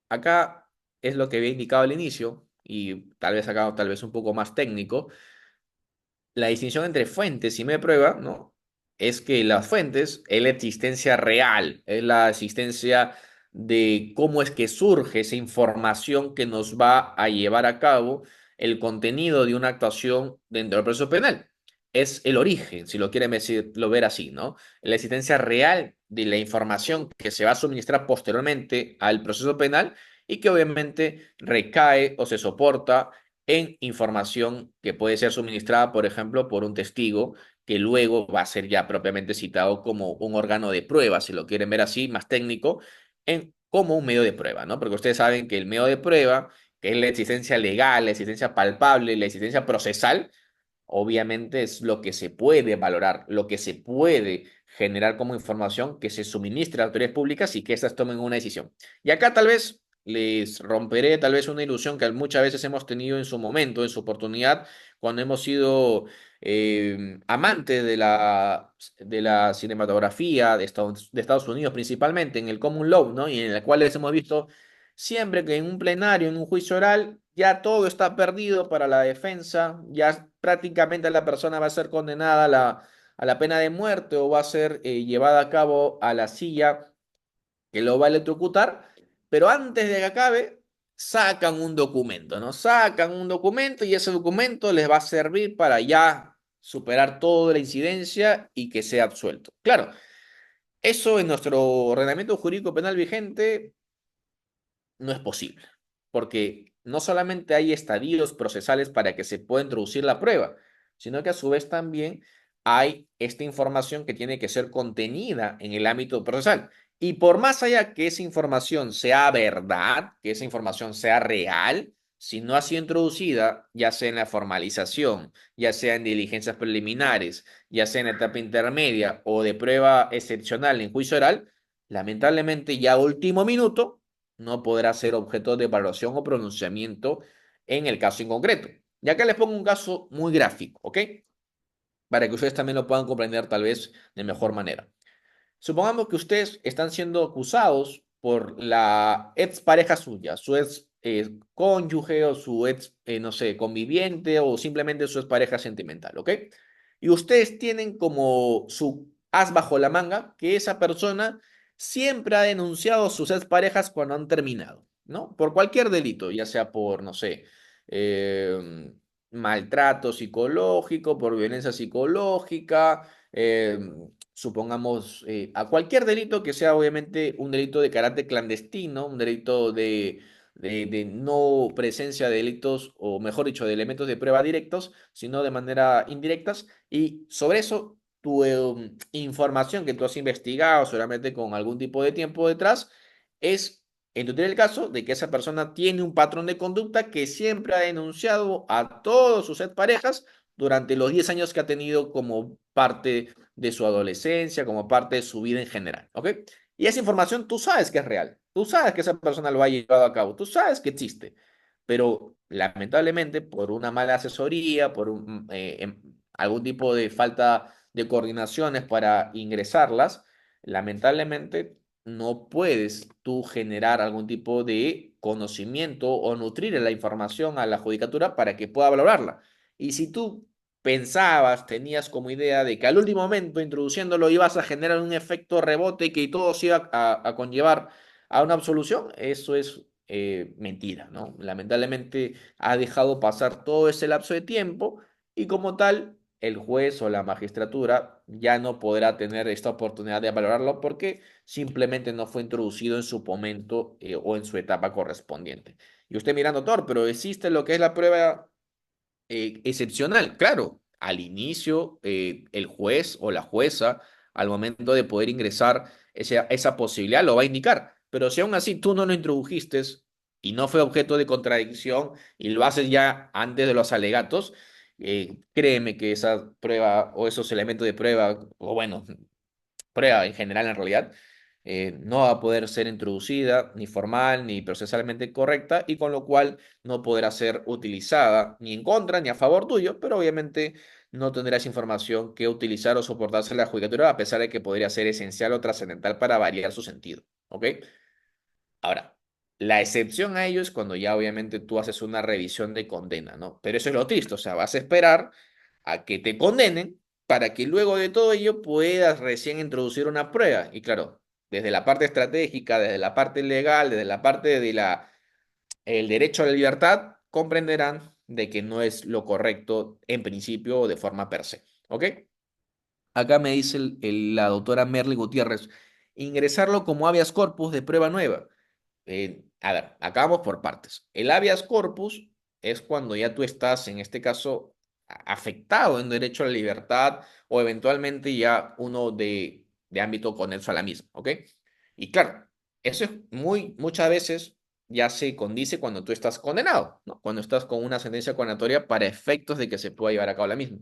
Acá es lo que había indicado al inicio y tal vez acá tal vez un poco más técnico. La distinción entre fuentes y medio de prueba, ¿no? Es que las fuentes es la existencia real, es la existencia de cómo es que surge esa información que nos va a llevar a cabo el contenido de una actuación dentro del proceso penal. Es el origen, si lo quieren lo ver así, ¿no? La existencia real de la información que se va a suministrar posteriormente al proceso penal y que obviamente recae o se soporta en información que puede ser suministrada, por ejemplo, por un testigo que luego va a ser ya propiamente citado como un órgano de prueba, si lo quieren ver así, más técnico, como un medio de prueba, ¿no? Porque ustedes saben que el medio de prueba, que es la existencia legal, la existencia palpable, la existencia procesal, obviamente es lo que se puede valorar, lo que se puede generar como información que se suministre a autoridades públicas y que éstas tomen una decisión. Y acá tal vez les romperé tal vez una ilusión que muchas veces hemos tenido en su momento, en su oportunidad, cuando hemos sido amantes de la cinematografía de Estados Unidos principalmente, en el common law, ¿no? Y en el cual hemos visto siempre que en un plenario, en un juicio oral, ya todo está perdido para la defensa, ya prácticamente la persona va a ser condenada a la pena de muerte o va a ser llevada a cabo a la silla que lo va a electrocutar, pero antes de que acabe, sacan un documento, ¿no? Sacan un documento y ese documento les va a servir para ya superar toda la incidencia y que sea absuelto. Claro, eso en nuestro ordenamiento jurídico penal vigente no es posible, porque no solamente hay estadios procesales para que se pueda introducir la prueba, sino que a su vez también hay esta información que tiene que ser contenida en el ámbito procesal. Y por más allá que esa información sea verdad, que esa información sea real, si no ha sido introducida, ya sea en la formalización, ya sea en diligencias preliminares, ya sea en etapa intermedia o de prueba excepcional en juicio oral, lamentablemente ya a último minuto no podrá ser objeto de evaluación o pronunciamiento en el caso en concreto. Y acá les pongo un caso muy gráfico, ¿ok? Para que ustedes también lo puedan comprender tal vez de mejor manera. Supongamos que ustedes están siendo acusados por la ex pareja suya, su ex cónyuge o su ex, no sé, conviviente o simplemente su ex pareja sentimental, ¿ok? Y ustedes tienen como su as bajo la manga que esa persona siempre ha denunciado a sus ex parejas cuando han terminado, ¿no? Por cualquier delito, ya sea por, no sé, eh, maltrato psicológico, por violencia psicológica, supongamos, a cualquier delito que sea obviamente un delito de carácter clandestino, un delito de no presencia de delitos, o mejor dicho, de elementos de prueba directos, sino de manera indirectas. Y sobre eso, tu información que tú has investigado, seguramente con algún tipo de tiempo detrás, es entender el caso de que esa persona tiene un patrón de conducta que siempre ha denunciado a todos sus exparejas durante los 10 años que ha tenido como parte de su adolescencia, como parte de su vida en general, ¿ok? Y esa información tú sabes que es real, tú sabes que esa persona lo ha llevado a cabo, tú sabes que existe, pero lamentablemente por una mala asesoría, por algún tipo de falta de coordinaciones para ingresarlas, lamentablemente no puedes tú generar algún tipo de conocimiento o nutrir la información a la judicatura para que pueda valorarla. Y si tú pensabas, tenías como idea de que al último momento, introduciéndolo, ibas a generar un efecto rebote y que todo se iba a conllevar a una absolución, eso es mentira, ¿no? Lamentablemente ha dejado pasar todo ese lapso de tiempo y como tal, el juez o la magistratura ya no podrá tener esta oportunidad de valorarlo porque simplemente no fue introducido en su momento o en su etapa correspondiente. Y usted mirando, Thor, pero existe lo que es la prueba excepcional. Claro, al inicio, el juez o la jueza, al momento de poder ingresar esa posibilidad, lo va a indicar. Pero si aún así tú no lo introdujiste y no fue objeto de contradicción y lo haces ya antes de los alegatos, créeme que esa prueba o esos elementos de prueba, o bueno, prueba en general en realidad, no va a poder ser introducida ni formal ni procesalmente correcta y con lo cual no podrá ser utilizada ni en contra ni a favor tuyo, pero obviamente no tendrás información que utilizar o soportarse en la judicatura a pesar de que podría ser esencial o trascendental para variar su sentido. ¿Ok? Ahora, la excepción a ello es cuando ya obviamente tú haces una revisión de condena, ¿no? Pero eso es lo triste, o sea, vas a esperar a que te condenen para que luego de todo ello puedas recién introducir una prueba. Y claro, desde la parte estratégica, desde la parte legal, desde la parte de el derecho a la libertad, comprenderán de que no es lo correcto en principio o de forma per se, ¿ok? Acá me dice la doctora Merly Gutiérrez, ingresarlo como habeas corpus de prueba nueva. A ver, acá vamos por partes. El habeas corpus es cuando ya tú estás, en este caso, afectado en derecho a la libertad o eventualmente ya uno de ámbito conexo a la misma, ¿ok? Y claro, eso es muchas veces ya se condice cuando tú estás condenado, ¿no? Cuando estás con una sentencia condenatoria para efectos de que se pueda llevar a cabo la misma.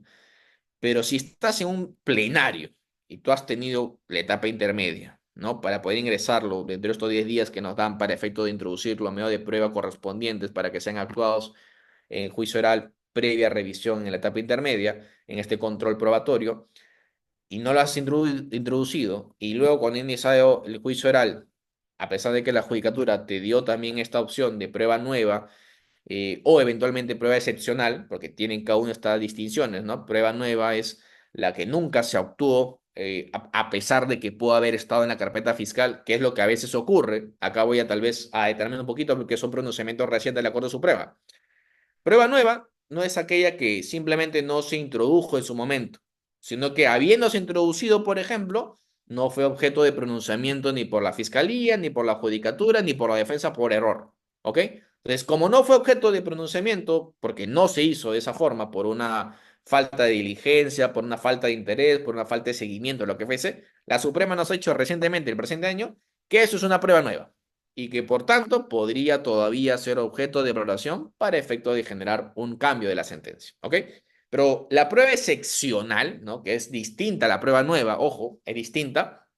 Pero si estás en un plenario y tú has tenido la etapa intermedia, ¿no? Para poder ingresarlo dentro de estos 10 días que nos dan para efecto de introducirlo a medio de prueba correspondientes para que sean actuados en juicio oral previa revisión en la etapa intermedia, en este control probatorio, y no lo has introducido, y luego cuando iniciado el juicio oral, a pesar de que la judicatura te dio también esta opción de prueba nueva, o eventualmente prueba excepcional, porque tienen cada una estas distinciones, ¿no? Prueba nueva es la que nunca se obtuvo, a pesar de que pudo haber estado en la carpeta fiscal, que es lo que a veces ocurre. Acá voy a tal vez a determinar un poquito porque son pronunciamientos recientes de la Corte Suprema. Prueba nueva no es aquella que simplemente no se introdujo en su momento, sino que habiéndose introducido, por ejemplo, no fue objeto de pronunciamiento ni por la Fiscalía, ni por la Judicatura, ni por la defensa por error. ¿Ok? Entonces, como no fue objeto de pronunciamiento, porque no se hizo de esa forma, por una falta de diligencia, por una falta de interés, por una falta de seguimiento, lo que fuese, la Suprema nos ha hecho recientemente, el presente año, que eso es una prueba nueva y que por tanto podría todavía ser objeto de valoración para efecto de generar un cambio de la sentencia. ¿Ok? Pero la prueba excepcional, ¿no? Que es distinta a la prueba nueva, ojo, es distinta,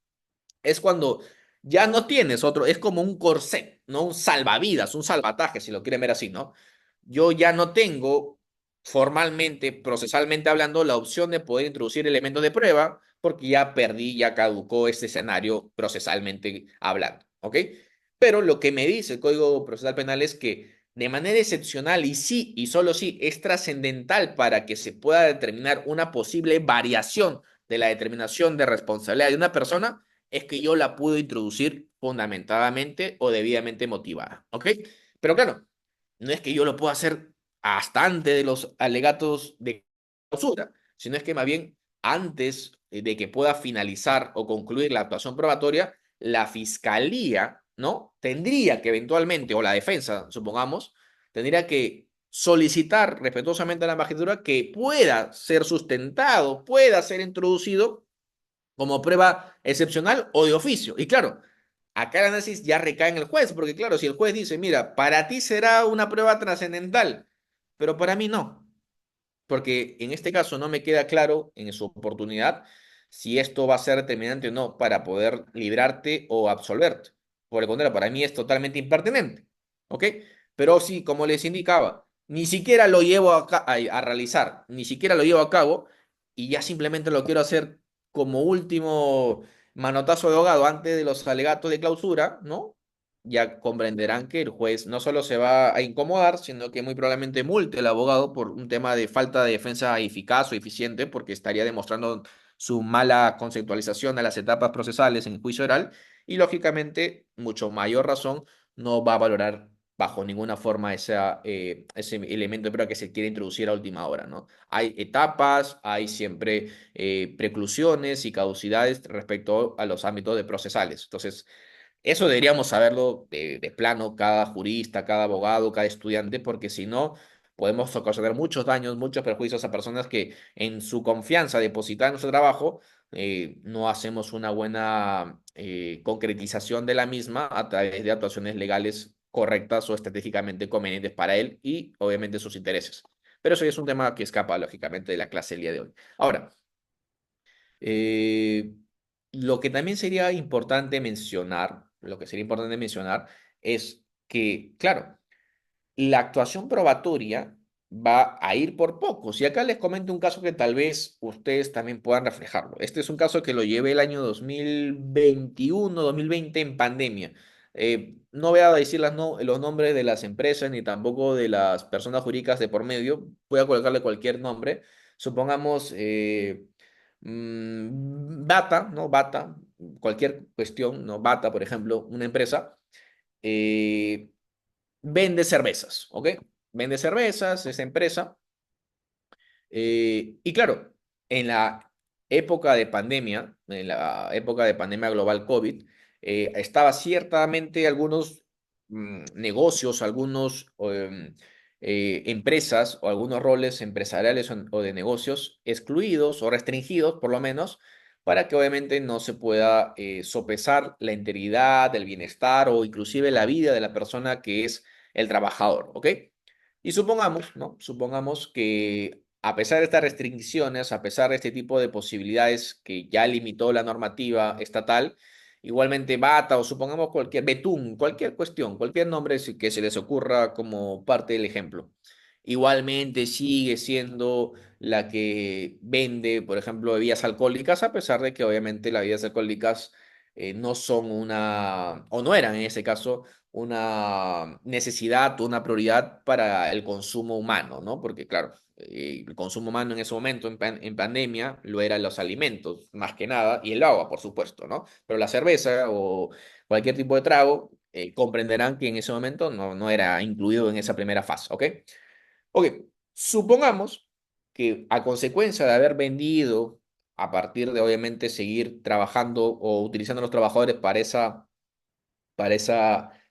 es cuando ya no tienes otro, es como un corset, ¿no? Un salvavidas, un salvataje, si lo quieren ver así, ¿no? Yo ya no tengo formalmente, procesalmente hablando, la opción de poder introducir elementos de prueba porque ya perdí, ya caducó este escenario procesalmente hablando, ¿ok? Pero lo que me dice el Código Procesal Penal es que de manera excepcional y sí, y solo sí, es trascendental para que se pueda determinar una posible variación de la determinación de responsabilidad de una persona, es que yo la puedo introducir fundamentadamente o debidamente motivada, ¿ok? Pero claro, no es que yo lo pueda hacer hasta antes de los alegatos de clausura, sino es que más bien antes de que pueda finalizar o concluir la actuación probatoria, la fiscalía, ¿no? Tendría que eventualmente, o la defensa, supongamos, tendría que solicitar respetuosamente a la magistratura que pueda ser sustentado, pueda ser introducido como prueba excepcional o de oficio. Y claro, acá el análisis ya recae en el juez, porque claro, si el juez dice, mira, para ti será una prueba trascendental, pero para mí no, porque en este caso no me queda claro en su oportunidad si esto va a ser determinante o no para poder librarte o absolverte. Por el contrario, para mí es totalmente impertinente, ¿ok? Pero sí, como les indicaba, ni siquiera lo llevo a realizar, ni siquiera lo llevo a cabo y ya simplemente lo quiero hacer como último manotazo de ahogado antes de los alegatos de clausura, ¿no? Ya comprenderán que el juez no solo se va a incomodar, sino que muy probablemente multe al abogado por un tema de falta de defensa eficaz o eficiente, porque estaría demostrando su mala conceptualización de las etapas procesales en el juicio oral, y lógicamente, mucho mayor razón, no va a valorar bajo ninguna forma ese elemento de prueba que se quiere introducir a última hora, ¿no? Hay etapas, hay siempre preclusiones y caducidades respecto a los ámbitos de procesales. Entonces, eso deberíamos saberlo de plano cada jurista, cada abogado, cada estudiante, porque si no, podemos ocasionar muchos daños, muchos perjuicios a personas que en su confianza depositada en nuestro trabajo, no hacemos una buena concretización de la misma a través de actuaciones legales correctas o estratégicamente convenientes para él y obviamente sus intereses. Pero eso ya es un tema que escapa, lógicamente, de la clase el día de hoy. Ahora, eh, lo que también sería importante mencionar, lo que sería importante mencionar es que, claro, la actuación probatoria va a ir por pocos. Y acá les comento un caso que tal vez ustedes también puedan reflejarlo. Este es un caso que lo llevé el año 2021, 2020 en pandemia. No voy a decir los nombres de las empresas ni tampoco de las personas jurídicas de por medio. Voy a colocarle cualquier nombre. Supongamos Bata, ¿no? Bata, cualquier cuestión, ¿no? Bata, por ejemplo, una empresa. eh, Vende cervezas, ¿ok? Vende cervezas, esa empresa. Y claro, en la en la época de pandemia global COVID, estaba ciertamente algunos negocios, algunos empresas o algunos roles empresariales o de negocios excluidos o restringidos, por lo menos, para que obviamente no se pueda sopesar la integridad, el bienestar o inclusive la vida de la persona que es el trabajador, ¿ok? Y supongamos, ¿no? Supongamos que a pesar de estas restricciones, a pesar de este tipo de posibilidades que ya limitó la normativa estatal, igualmente Bata o supongamos cualquier Betún, cualquier cuestión, cualquier nombre que se les ocurra como parte del ejemplo, igualmente sigue siendo la que vende, por ejemplo, bebidas alcohólicas, a pesar de que obviamente las bebidas alcohólicas no son una, o no eran en ese caso, una necesidad o una prioridad para el consumo humano, ¿no? Porque claro, el consumo humano en ese momento, en pandemia, lo eran los alimentos, más que nada, y el agua, por supuesto, ¿no? Pero la cerveza o cualquier tipo de trago, comprenderán que en ese momento no era incluido en esa primera fase, ¿ok? Ok, supongamos que a consecuencia de haber vendido, a partir de obviamente seguir trabajando o utilizando a los trabajadores para esa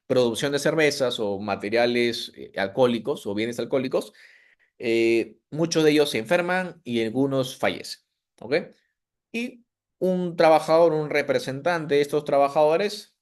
producción de cervezas o materiales alcohólicos o bienes alcohólicos, muchos de ellos se enferman y algunos fallecen. ¿Ok? Y un trabajador, un representante de estos trabajadores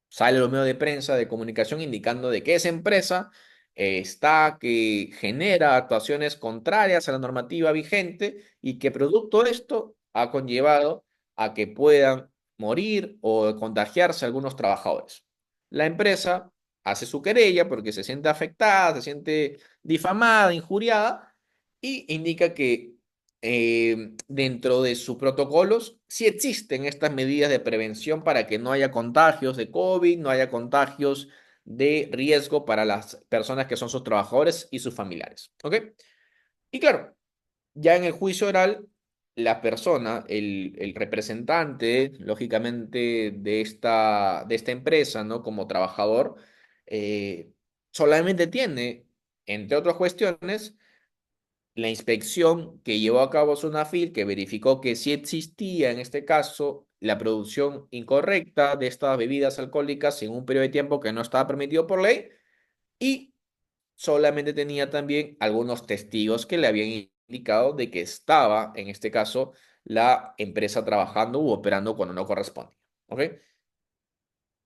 sale a los medios de prensa, de comunicación, indicando de que esa empresa que genera actuaciones contrarias a la normativa vigente y que producto de esto ha conllevado a que puedan morir o contagiarse algunos trabajadores. La empresa hace su querella porque se siente afectada, se siente difamada, injuriada y indica que dentro de sus protocolos sí existen estas medidas de prevención para que no haya contagios de COVID, no haya contagios de riesgo para las personas que son sus trabajadores y sus familiares. ¿Ok? Y claro, ya en el juicio oral, la persona, el representante, lógicamente, de esta empresa, ¿no? Como trabajador, solamente tiene, entre otras cuestiones, la inspección que llevó a cabo Sunafil, que verificó que sí existía en este caso la producción incorrecta de estas bebidas alcohólicas en un periodo de tiempo que no estaba permitido por ley y solamente tenía también algunos testigos que le habían indicado de que estaba, en este caso, la empresa trabajando u operando cuando no corresponde. ¿Ok?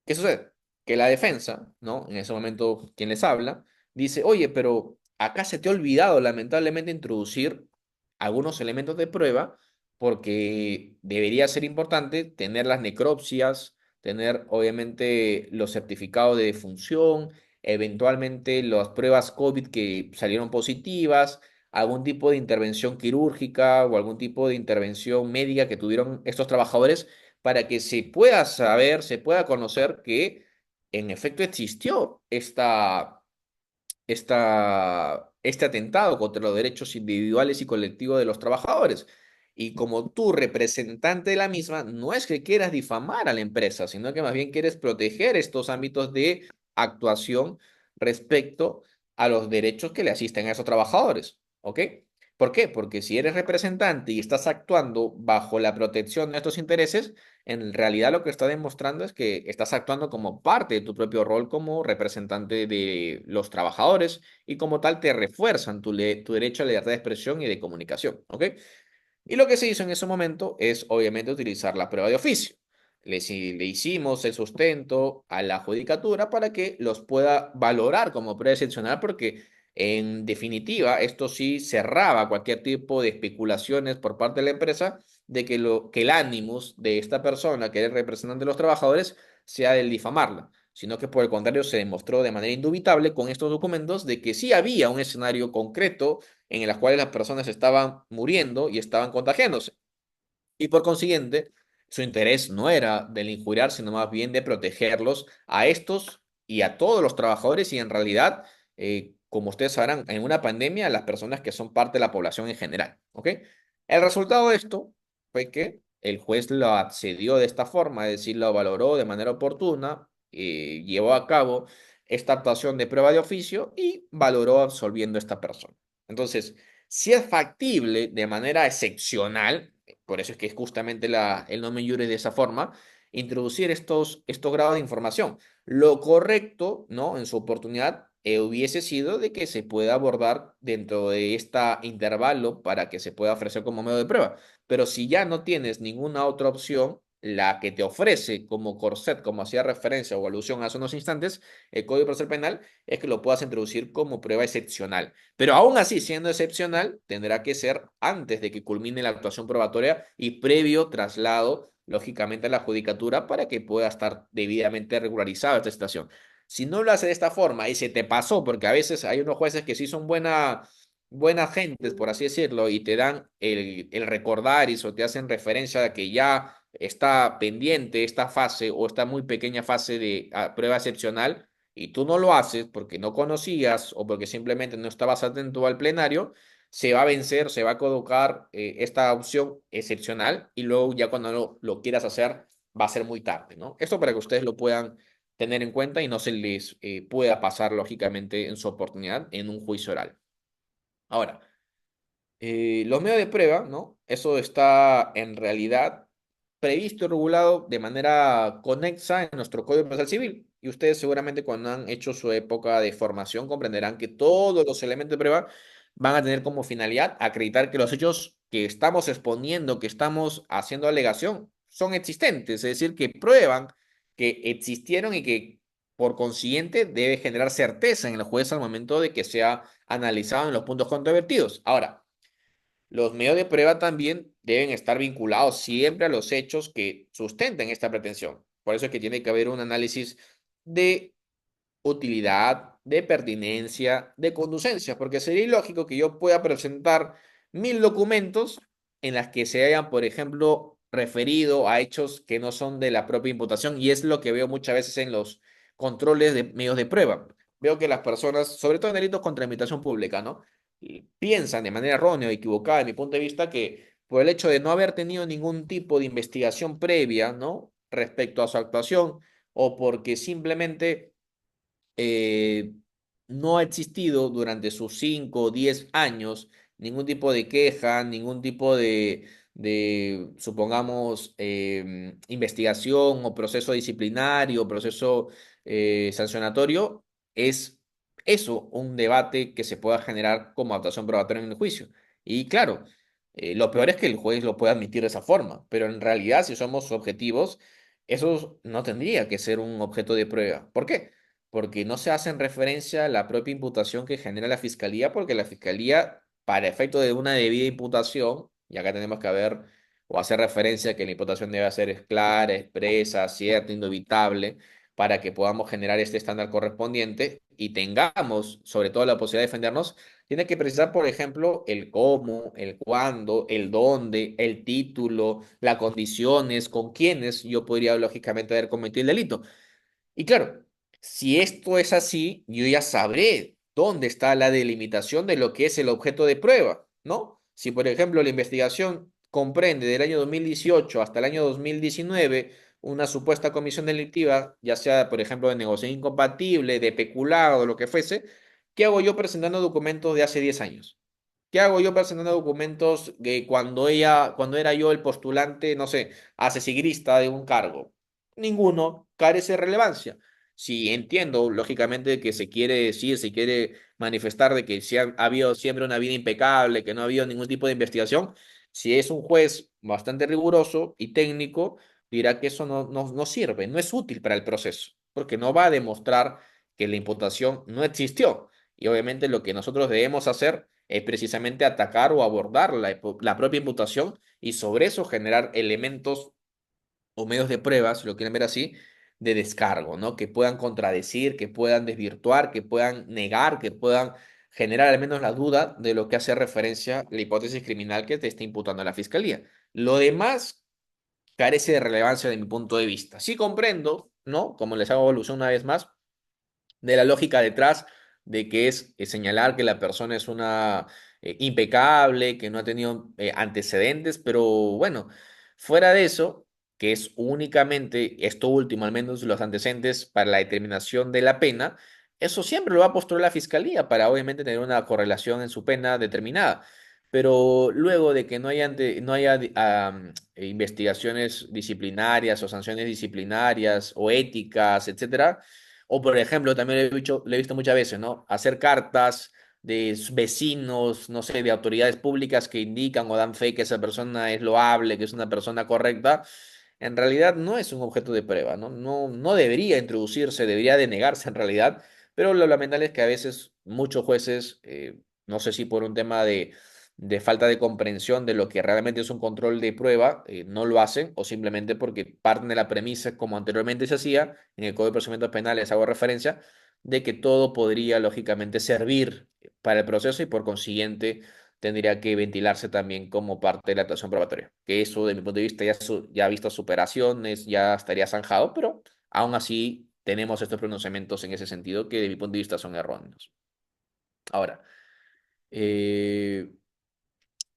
¿Qué sucede? Que la defensa, ¿no? En ese momento, quien les habla, dice, oye, pero acá se te ha olvidado lamentablemente introducir algunos elementos de prueba porque debería ser importante tener las necropsias, tener obviamente los certificados de defunción, eventualmente las pruebas COVID que salieron positivas, algún tipo de intervención quirúrgica o algún tipo de intervención médica que tuvieron estos trabajadores para que se pueda saber, se pueda conocer que en efecto existió este atentado contra los derechos individuales y colectivos de los trabajadores. Y como tú, representante de la misma, no es que quieras difamar a la empresa, sino que más bien quieres proteger estos ámbitos de actuación respecto a los derechos que le asisten a esos trabajadores. ¿Ok? ¿Por qué? Porque si eres representante y estás actuando bajo la protección de estos intereses, en realidad lo que está demostrando es que estás actuando como parte de tu propio rol como representante de los trabajadores y como tal te refuerzan tu derecho a la libertad de expresión y de comunicación, ¿ok? Y lo que se hizo en ese momento es obviamente utilizar la prueba de oficio. Le hicimos el sustento a la judicatura para que los pueda valorar como prueba excepcional porque en definitiva esto sí cerraba cualquier tipo de especulaciones por parte de la empresa de que el ánimos de esta persona que es representante de los trabajadores sea el difamarla, sino que por el contrario se demostró de manera indubitable con estos documentos de que sí había un escenario concreto en las cuales las personas estaban muriendo y estaban contagiándose. Y por consiguiente, su interés no era del injuriar, sino más bien de protegerlos a estos y a todos los trabajadores y en realidad, como ustedes sabrán, en una pandemia, las personas que son parte de la población en general. ¿Ok? El resultado de esto fue que el juez lo accedió de esta forma, es decir, lo valoró de manera oportuna, llevó a cabo esta actuación de prueba de oficio y valoró absolviendo a esta persona. Entonces, si es factible de manera excepcional, por eso es que es justamente el nomen iure de esa forma, introducir estos grados de información. Lo correcto, ¿no? En su oportunidad, hubiese sido de que se pueda abordar dentro de este intervalo para que se pueda ofrecer como medio de prueba. Pero si ya no tienes ninguna otra opción, la que te ofrece como corset, como hacía referencia o alusión hace unos instantes, el Código Procesal Penal, es que lo puedas introducir como prueba excepcional. Pero aún así, siendo excepcional, tendrá que ser antes de que culmine la actuación probatoria y previo traslado, lógicamente, a la judicatura para que pueda estar debidamente regularizada esta situación. Si no lo hace de esta forma y se te pasó, porque a veces hay unos jueces que sí son buenas gentes, por así decirlo, y te dan el recordar y te hacen referencia a que ya está pendiente esta fase o esta muy pequeña fase de prueba excepcional, y tú no lo haces porque no conocías o porque simplemente no estabas atento al plenario, se va a vencer, se va a colocar esta opción excepcional y luego ya cuando lo quieras hacer va a ser muy tarde, ¿no? Esto para que ustedes lo puedan tener en cuenta y no se les pueda pasar lógicamente en su oportunidad en un juicio oral. Ahora, los medios de prueba, ¿no? Eso está en realidad previsto y regulado de manera conexa en nuestro Código Procesal Civil. Y ustedes seguramente cuando han hecho su época de formación comprenderán que todos los elementos de prueba van a tener como finalidad acreditar que los hechos que estamos exponiendo, que estamos haciendo alegación, son existentes, es decir, que prueban que existieron y que por consiguiente debe generar certeza en el juez al momento de que sea analizado en los puntos controvertidos. Ahora, los medios de prueba también deben estar vinculados siempre a los hechos que sustenten esta pretensión. Por eso es que tiene que haber un análisis de utilidad, de pertinencia, de conducencia, porque sería ilógico que yo pueda presentar 1000 documentos en las que se hayan, por ejemplo, referido a hechos que no son de la propia imputación, y es lo que veo muchas veces en los controles de medios de prueba. Veo que las personas, sobre todo en delitos contra la administración pública, ¿no? Y piensan de manera errónea o equivocada, de mi punto de vista, que por el hecho de no haber tenido ningún tipo de investigación previa, ¿no? Respecto a su actuación, o porque simplemente eh, no ha existido durante sus 5 o 10 años ningún tipo de queja, ningún tipo supongamos, investigación o proceso disciplinario, proceso sancionatorio, es eso, un debate que se pueda generar como actuación probatoria en el juicio. Y claro, lo peor es que el juez lo pueda admitir de esa forma, pero en realidad, si somos objetivos, eso no tendría que ser un objeto de prueba. ¿Por qué? Porque no se hace en referencia a la propia imputación que genera la fiscalía, porque la fiscalía, para efecto de una debida imputación, y acá tenemos que ver o hacer referencia a que la imputación debe ser clara, expresa, cierta, indubitable, para que podamos generar este estándar correspondiente y tengamos, sobre todo, la posibilidad de defendernos, tiene que precisar, por ejemplo, el cómo, el cuándo, el dónde, el título, las condiciones, con quiénes yo podría lógicamente haber cometido el delito. Y claro, si esto es así, yo ya sabré dónde está la delimitación de lo que es el objeto de prueba, ¿no? Si, por ejemplo, la investigación comprende del año 2018 hasta el año 2019 una supuesta comisión delictiva, ya sea, por ejemplo, de negociación incompatible, de peculado, lo que fuese, ¿qué hago yo presentando documentos de hace 10 años? ¿Qué hago yo presentando documentos que cuando era yo el postulante, no sé, asesigrista de un cargo? Ninguno carece de relevancia. Si entiendo, lógicamente, que se quiere decir, se quiere manifestar de que ha habido siempre una vida impecable, que no ha habido ningún tipo de investigación, si es un juez bastante riguroso y técnico, dirá que eso no sirve, no es útil para el proceso, porque no va a demostrar que la imputación no existió. Y obviamente lo que nosotros debemos hacer es precisamente atacar o abordar la propia imputación y sobre eso generar elementos o medios de prueba, si lo quieren ver así, de descargo, ¿no? Que puedan contradecir, que puedan desvirtuar, que puedan negar, que puedan generar al menos la duda de lo que hace referencia la hipótesis criminal que te está imputando la fiscalía. Lo demás carece de relevancia de mi punto de vista. Sí comprendo, ¿no? Como les hago evolución una vez más, de la lógica detrás de que es señalar que la persona es una impecable, que no ha tenido antecedentes, pero bueno, fuera de eso, que es únicamente esto último, al menos los antecedentes para la determinación de la pena, eso siempre lo va a postular la fiscalía para obviamente tener una correlación en su pena determinada. Pero luego de que no haya investigaciones disciplinarias o sanciones disciplinarias o éticas, etcétera, o por ejemplo, también lo he visto muchas veces, ¿no? Hacer cartas de vecinos, no sé, de autoridades públicas que indican o dan fe que esa persona es loable, que es una persona correcta, en realidad no es un objeto de prueba, ¿no? No debería introducirse, debería denegarse en realidad, pero lo lamentable es que a veces muchos jueces, no sé si por un tema de falta de comprensión de lo que realmente es un control de prueba, no lo hacen o simplemente porque parten de la premisa, como anteriormente se hacía, en el Código de Procedimientos Penales hago referencia, de que todo podría lógicamente servir para el proceso y por consiguiente tendría que ventilarse también como parte de la actuación probatoria. Que eso, de mi punto de vista, ya ha visto superaciones, ya estaría zanjado, pero aún así tenemos estos pronunciamientos en ese sentido que de mi punto de vista son erróneos. Ahora, eh,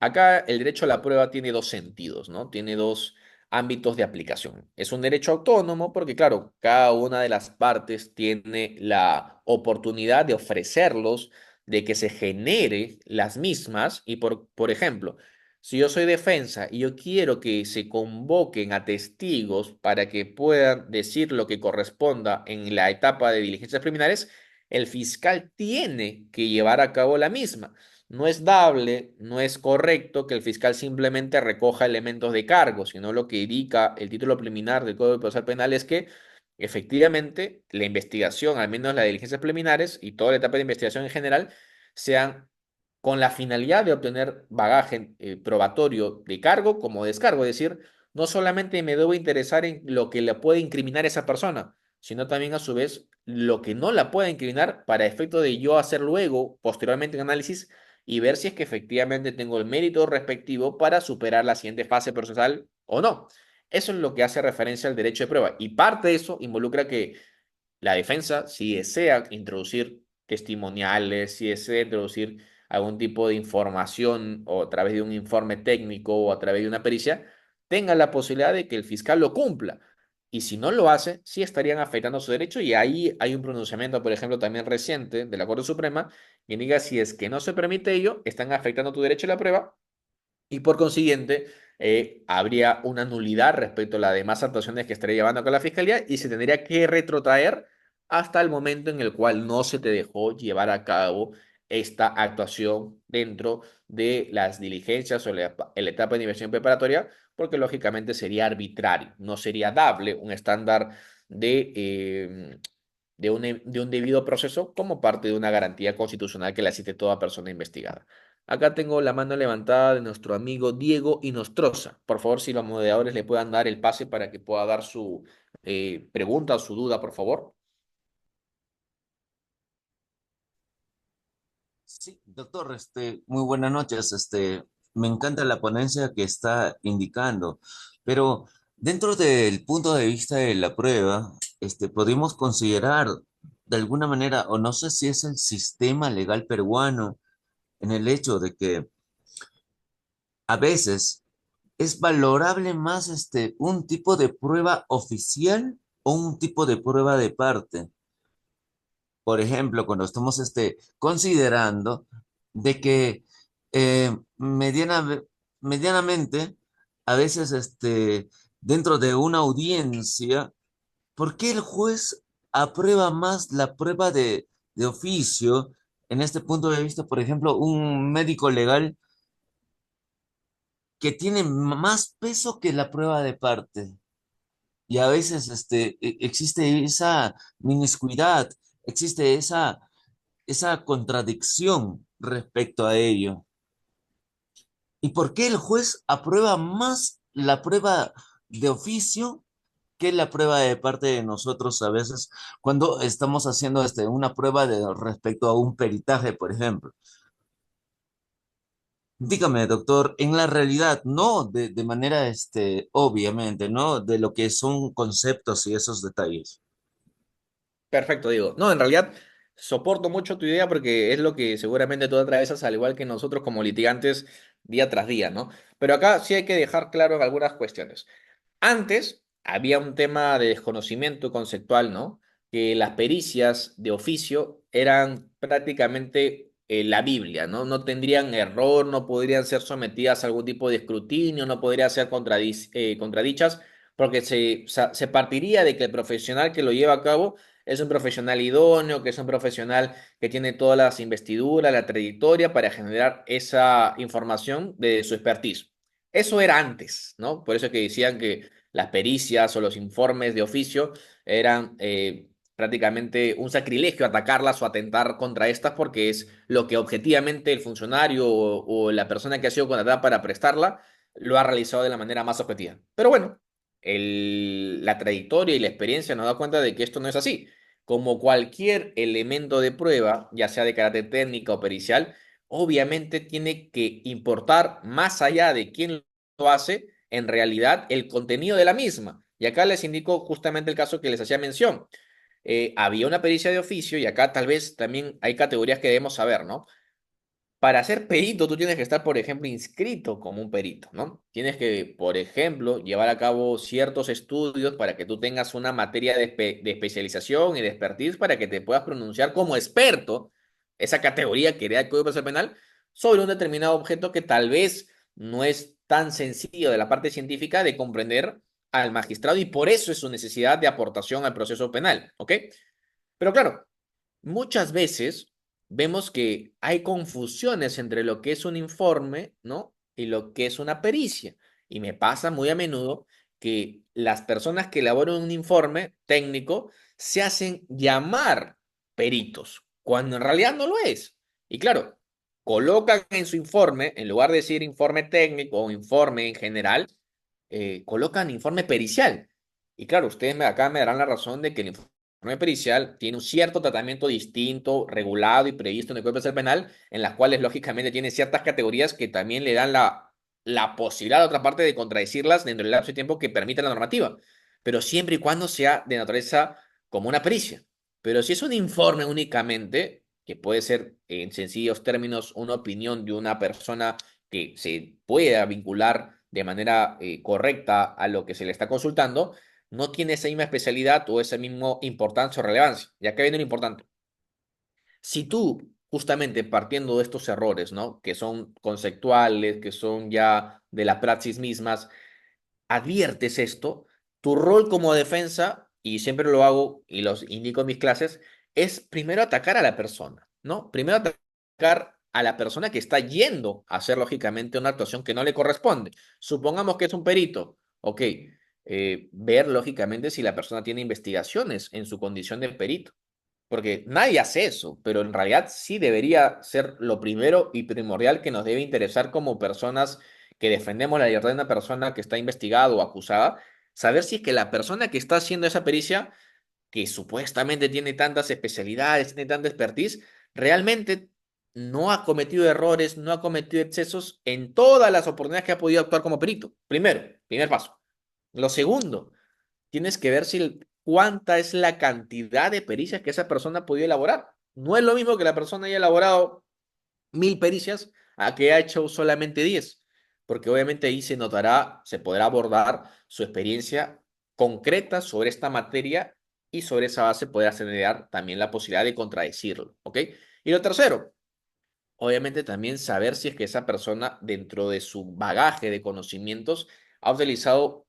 acá el derecho a la prueba tiene dos sentidos, ¿no? Tiene dos ámbitos de aplicación. Es un derecho autónomo porque, claro, cada una de las partes tiene la oportunidad de ofrecerlos, de que se genere las mismas. Y por ejemplo, si yo soy defensa y yo quiero que se convoquen a testigos para que puedan decir lo que corresponda en la etapa de diligencias preliminares, el fiscal tiene que llevar a cabo la misma. No es dable, no es correcto que el fiscal simplemente recoja elementos de cargo, sino lo que indica el título preliminar del Código Procesal Penal es que efectivamente la investigación, al menos las diligencias preliminares y toda la etapa de investigación en general, sean con la finalidad de obtener bagaje probatorio de cargo como descargo. Es decir, no solamente me debo interesar en lo que le puede incriminar a esa persona, sino también a su vez lo que no la puede incriminar para efecto de yo hacer luego, posteriormente, un análisis y ver si es que efectivamente tengo el mérito respectivo para superar la siguiente fase procesal o no. Eso es lo que hace referencia al derecho de prueba. Y parte de eso involucra que la defensa, si desea introducir testimoniales, si desea introducir algún tipo de información o a través de un informe técnico o a través de una pericia, tenga la posibilidad de que el fiscal lo cumpla. Y si no lo hace, sí estarían afectando su derecho y ahí hay un pronunciamiento, por ejemplo, también reciente de la Corte Suprema que diga si es que no se permite ello, están afectando tu derecho a la prueba y por consiguiente habría una nulidad respecto a las demás actuaciones que estaría llevando con la Fiscalía y se tendría que retrotraer hasta el momento en el cual no se te dejó llevar a cabo esta actuación dentro de las diligencias o la etapa de investigación preparatoria, porque lógicamente sería arbitrario, no sería dable un estándar de un debido proceso como parte de una garantía constitucional que le asiste toda persona investigada. Acá tengo la mano levantada de nuestro amigo Diego Inostroza. Por favor, si los moderadores le puedan dar el pase para que pueda dar su pregunta o su duda, por favor. Sí, doctor, muy buenas noches. Me encanta la ponencia que está indicando, pero dentro del punto de vista de la prueba, podemos considerar de alguna manera, o no sé si es el sistema legal peruano, en el hecho de que a veces es valorable más un tipo de prueba oficial o un tipo de prueba de parte. Por ejemplo, cuando estamos considerando de que medianamente, a veces dentro de una audiencia, ¿por qué el juez aprueba más la prueba de oficio? En este punto de vista, por ejemplo, un médico legal que tiene más peso que la prueba de parte. Y a veces existe esa minuscuidad, existe esa contradicción respecto a ello. ¿Y por qué el juez aprueba más la prueba de oficio que la prueba de parte de nosotros a veces cuando estamos haciendo una prueba respecto a un peritaje, por ejemplo? Dígame, doctor, en la realidad, no de manera, obviamente, ¿no? De lo que son conceptos y esos detalles. Perfecto, Diego. No, en realidad soporto mucho tu idea porque es lo que seguramente tú atravesas al igual que nosotros como litigantes día tras día, ¿no? Pero acá sí hay que dejar claro algunas cuestiones. Antes había un tema de desconocimiento conceptual, ¿no? Que las pericias de oficio eran prácticamente la Biblia, ¿no? No tendrían error, no podrían ser sometidas a algún tipo de escrutinio, no podrían ser contradichas, porque se partiría de que el profesional que lo lleva a cabo es un profesional idóneo, que es un profesional que tiene todas las investiduras, la trayectoria para generar esa información de su expertise. Eso era antes, ¿no? Por eso que decían que las pericias o los informes de oficio eran prácticamente un sacrilegio atacarlas o atentar contra estas porque es lo que objetivamente el funcionario o la persona que ha sido contratada para prestarla lo ha realizado de la manera más objetiva. Pero bueno, la trayectoria y la experiencia nos da cuenta de que esto no es así. Como cualquier elemento de prueba, ya sea de carácter técnico o pericial, obviamente tiene que importar más allá de quién lo hace, en realidad el contenido de la misma. Y acá les indico justamente el caso que les hacía mención. Había una pericia de oficio y acá tal vez también hay categorías que debemos saber, ¿no? Para ser perito, tú tienes que estar, por ejemplo, inscrito como un perito, ¿no? Tienes que, por ejemplo, llevar a cabo ciertos estudios para que tú tengas una materia de especialización y de expertise para que te puedas pronunciar como experto, esa categoría que da el Código Procesal Penal, sobre un determinado objeto que tal vez no es tan sencillo de la parte científica de comprender al magistrado y por eso es su necesidad de aportación al proceso penal, ¿ok? Pero claro, muchas veces vemos que hay confusiones entre lo que es un informe, ¿no? Y lo que es una pericia. Y me pasa muy a menudo que las personas que elaboran un informe técnico se hacen llamar peritos, cuando en realidad no lo es. Y claro, colocan en su informe, en lugar de decir informe técnico o informe en general, colocan informe pericial. Y claro, acá me darán la razón de que el informe pericial tiene un cierto tratamiento distinto, regulado y previsto en el Código Procesal Penal, en las cuales lógicamente tiene ciertas categorías que también le dan la posibilidad a otra parte de contradecirlas dentro del lapso de tiempo que permite la normativa, pero siempre y cuando sea de naturaleza como una pericia. Pero si es un informe únicamente, que puede ser en sencillos términos una opinión de una persona que se pueda vincular de manera correcta a lo que se le está consultando, no tiene esa misma especialidad o esa misma importancia o relevancia. Y acá viene lo importante. Si tú, justamente partiendo de estos errores, ¿no? Que son conceptuales, que son ya de la praxis mismas, adviertes esto, tu rol como defensa, y siempre lo hago y los indico en mis clases, es primero atacar a la persona, ¿no? Primero atacar a la persona que está yendo a hacer lógicamente una actuación que no le corresponde. Supongamos que es un perito, ok, ver lógicamente si la persona tiene investigaciones en su condición de perito. Porque nadie hace eso, pero en realidad sí debería ser lo primero y primordial que nos debe interesar como personas que defendemos la libertad de una persona que está investigada o acusada, saber si es que la persona que está haciendo esa pericia, que supuestamente tiene tantas especialidades, tiene tanta expertise, realmente no ha cometido errores, no ha cometido excesos en todas las oportunidades que ha podido actuar como perito. Primero, primer paso. Lo segundo, tienes que ver si cuánta es la cantidad de pericias que esa persona ha podido elaborar. No es lo mismo que la persona haya elaborado 1000 pericias a que ha hecho solamente 10, porque obviamente ahí se notará, se podrá abordar su experiencia concreta sobre esta materia y sobre esa base podrá generar también la posibilidad de contradecirlo, ¿ok? Y lo tercero, obviamente también saber si es que esa persona dentro de su bagaje de conocimientos ha utilizado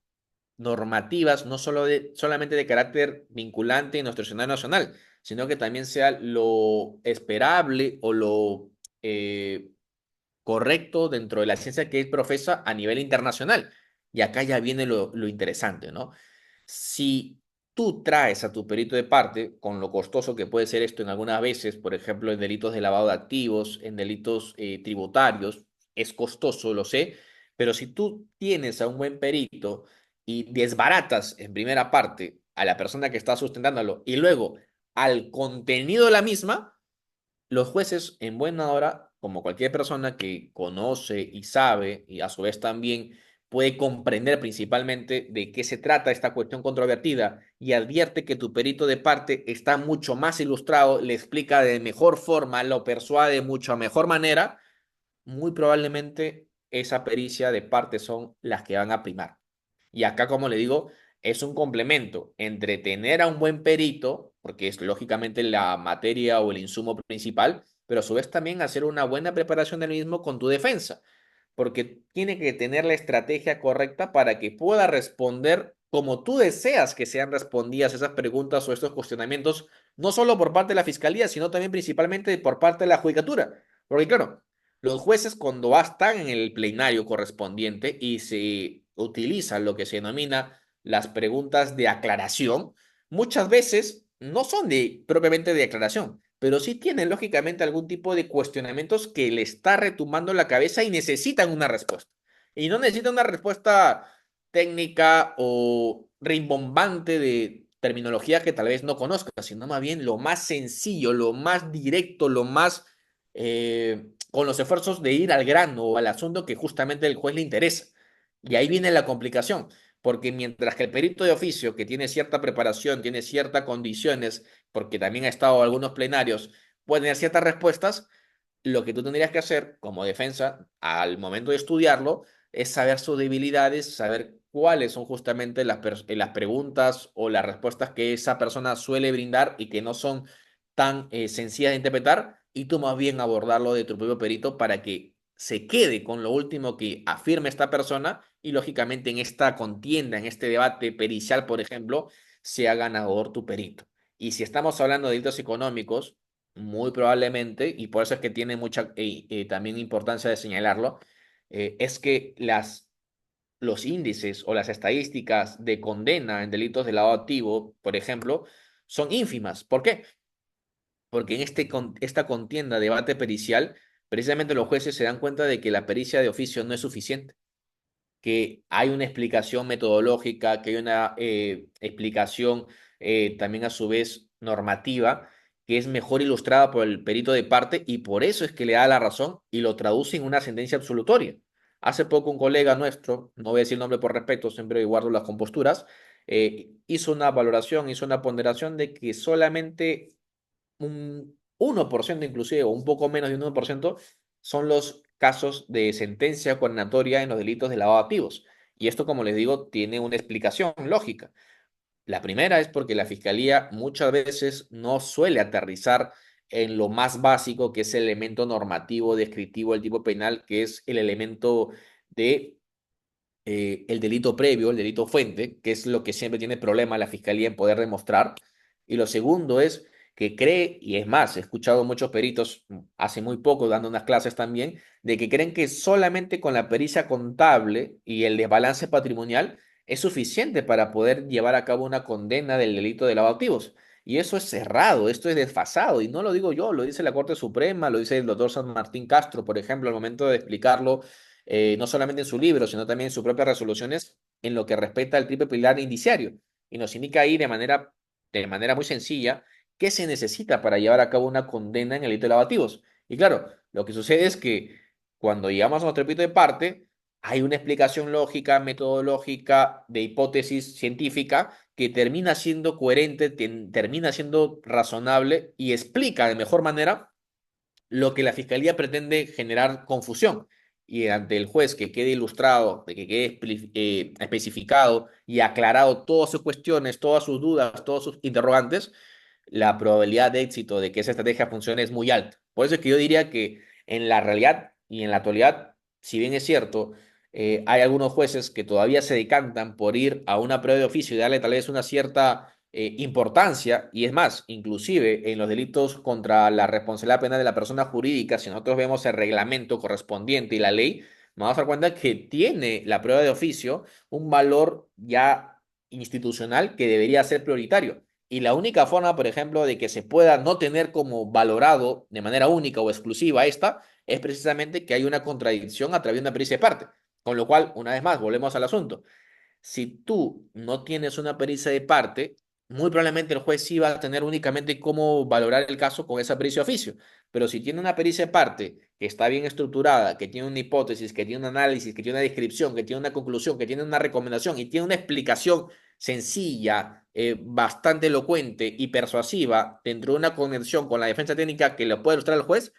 normativas, no solo solamente de carácter vinculante en nuestro escenario nacional, sino que también sea lo esperable o lo correcto dentro de la ciencia que él profesa a nivel internacional. Y acá ya viene lo interesante, ¿no? Si tú traes a tu perito de parte, con lo costoso que puede ser esto en algunas veces, por ejemplo, en delitos de lavado de activos, en delitos tributarios, es costoso, lo sé, pero si tú tienes a un buen perito y desbaratas en primera parte a la persona que está sustentándolo y luego al contenido de la misma, los jueces, en buena hora, como cualquier persona que conoce y sabe, y a su vez también puede comprender principalmente de qué se trata esta cuestión controvertida y advierte que tu perito de parte está mucho más ilustrado, le explica de mejor forma, lo persuade de mucho mejor manera, muy probablemente esa pericia de parte son las que van a primar. Y acá, como le digo, es un complemento entre tener a un buen perito, porque es lógicamente la materia o el insumo principal, pero a su vez también hacer una buena preparación del mismo con tu defensa, porque tiene que tener la estrategia correcta para que pueda responder como tú deseas que sean respondidas esas preguntas o estos cuestionamientos, no solo por parte de la fiscalía, sino también principalmente por parte de la judicatura. Porque claro, los jueces cuando están en el plenario correspondiente y se utiliza lo que se denomina las preguntas de aclaración, muchas veces no son propiamente de aclaración, pero sí tienen lógicamente algún tipo de cuestionamientos que le está retumbando la cabeza y necesitan una respuesta. Y no necesitan una respuesta técnica o rimbombante de terminología que tal vez no conozca, sino más bien lo más sencillo, lo más directo, lo más con los esfuerzos de ir al grano o al asunto que justamente el juez le interesa. Y ahí viene la complicación, porque mientras que el perito de oficio, que tiene cierta preparación, tiene ciertas condiciones, porque también ha estado en algunos plenarios, puede tener ciertas respuestas, lo que tú tendrías que hacer como defensa al momento de estudiarlo es saber sus debilidades, saber cuáles son justamente las preguntas o las respuestas que esa persona suele brindar y que no son tan sencillas de interpretar, y tú más bien abordarlo de tu propio perito para que se quede con lo último que afirme esta persona y lógicamente en esta contienda, en este debate pericial, por ejemplo, sea ganador tu perito. Y si estamos hablando de delitos económicos, muy probablemente, y por eso es que tiene mucha también importancia de señalarlo, es que los índices o las estadísticas de condena en delitos de lavado activo, por ejemplo, son ínfimas. ¿Por qué? Porque en esta contienda, debate pericial, precisamente los jueces se dan cuenta de que la pericia de oficio no es suficiente, que hay una explicación metodológica, que hay una explicación también a su vez normativa, que es mejor ilustrada por el perito de parte y por eso es que le da la razón y lo traduce en una sentencia absolutoria. Hace poco un colega nuestro, no voy a decir el nombre por respeto, siempre guardo las composturas, hizo una valoración, hizo una ponderación de que solamente un 1% inclusive, o un poco menos de un 1%, son los casos de sentencia condenatoria en los delitos de lavado de activos. Y esto, como les digo, tiene una explicación lógica, La primera es porque la fiscalía muchas veces no suele aterrizar en lo más básico, que es el elemento normativo descriptivo del tipo penal, que es el elemento de el delito previo, el delito fuente, que es lo que siempre tiene problema la fiscalía en poder demostrar. Y lo segundo es que cree, y es más, he escuchado muchos peritos hace muy poco dando unas clases también, de que creen que solamente con la pericia contable y el desbalance patrimonial es suficiente para poder llevar a cabo una condena del delito de lavado de activos. Y eso es cerrado, esto es desfasado, y no lo digo yo, lo dice la Corte Suprema, lo dice el doctor San Martín Castro, por ejemplo, al momento de explicarlo no solamente en su libro, sino también en sus propias resoluciones en lo que respecta al triple pilar indiciario. Y nos indica ahí de manera muy sencilla qué se necesita para llevar a cabo una condena en el delito de lavativos. Y claro, lo que sucede es que cuando llegamos a nuestro pito de parte, hay una explicación lógica, metodológica, de hipótesis científica que termina siendo coherente, termina siendo razonable y explica de mejor manera lo que la fiscalía pretende generar confusión. Y ante el juez que quede ilustrado, de que quede especificado y aclarado todas sus cuestiones, todas sus dudas, todos sus interrogantes, la probabilidad de éxito de que esa estrategia funcione es muy alta. Por eso es que yo diría que en la realidad y en la actualidad, si bien es cierto, hay algunos jueces que todavía se decantan por ir a una prueba de oficio y darle tal vez una cierta importancia, y es más, inclusive en los delitos contra la responsabilidad penal de la persona jurídica, si nosotros vemos el reglamento correspondiente y la ley, nos vamos a dar cuenta que tiene la prueba de oficio un valor ya institucional que debería ser prioritario. Y la única forma, por ejemplo, de que se pueda no tener como valorado de manera única o exclusiva esta, es precisamente que hay una contradicción a través de una pericia de parte. Con lo cual, una vez más, volvemos al asunto. Si tú no tienes una pericia de parte, muy probablemente el juez sí va a tener únicamente cómo valorar el caso con esa pericia de oficio. Pero si tiene una pericia de parte que está bien estructurada, que tiene una hipótesis, que tiene un análisis, que tiene una descripción, que tiene una conclusión, que tiene una recomendación y tiene una explicación sencilla, bastante elocuente y persuasiva dentro de una conexión con la defensa técnica que le puede ilustrar al juez,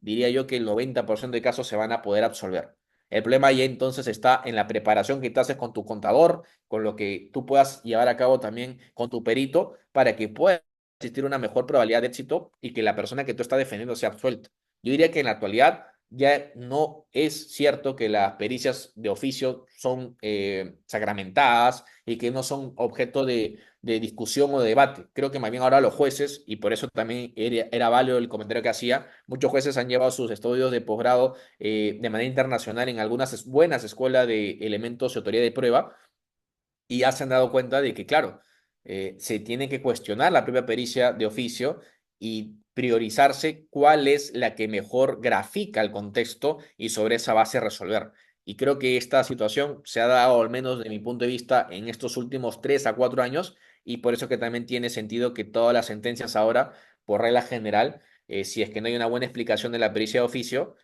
diría yo que el 90% de casos se van a poder absolver. El problema ya entonces está en la preparación que te haces con tu contador, con lo que tú puedas llevar a cabo también con tu perito, para que pueda existir una mejor probabilidad de éxito y que la persona que tú estás defendiendo sea absuelta. Yo diría que en la actualidad ya no es cierto que las pericias de oficio son sacramentadas y que no son objeto de discusión o de debate. Creo que más bien ahora los jueces, y por eso también era válido el comentario que hacía, muchos jueces han llevado sus estudios de posgrado de manera internacional en algunas buenas escuelas de elementos y autoría de prueba, y ya se han dado cuenta de que, claro, se tiene que cuestionar la propia pericia de oficio y priorizarse cuál es la que mejor grafica el contexto y sobre esa base resolver. Y creo que esta situación se ha dado, al menos de mi punto de vista, en estos últimos 3 a 4 años, y por eso que también tiene sentido que todas las sentencias ahora, por regla general, si es que no hay una buena explicación de la pericia de oficio,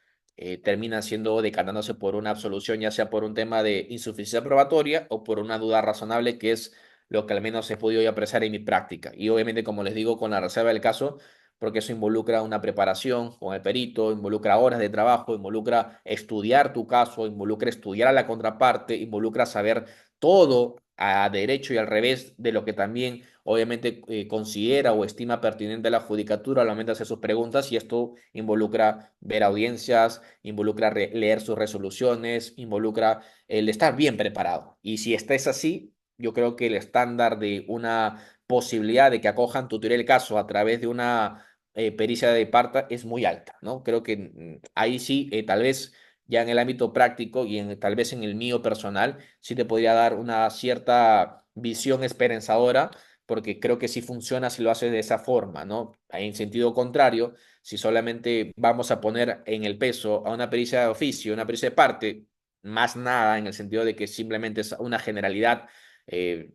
terminan siendo decantándose por una absolución, ya sea por un tema de insuficiencia probatoria o por una duda razonable, que es lo que al menos he podido yo apreciar en mi práctica. Y obviamente, como les digo, con la reserva del caso, porque eso involucra una preparación con el perito, involucra horas de trabajo, involucra estudiar tu caso, involucra estudiar a la contraparte, involucra saber todo a derecho y al revés de lo que también obviamente considera o estima pertinente a la judicatura al momento de hacer sus preguntas, y esto involucra ver audiencias, involucra leer sus resoluciones, involucra el estar bien preparado. Y si es así, yo creo que el estándar de una posibilidad de que acojan tu teoría del caso a través de una pericia de parta es muy alta, ¿no? Creo que ahí sí, tal vez ya en el ámbito práctico y tal vez en el mío personal, sí te podría dar una cierta visión esperanzadora, porque creo que sí funciona si lo haces de esa forma, ¿no? En sentido contrario, si solamente vamos a poner en el peso a una pericia de oficio, una pericia de parte, más nada, en el sentido de que simplemente es una generalidad,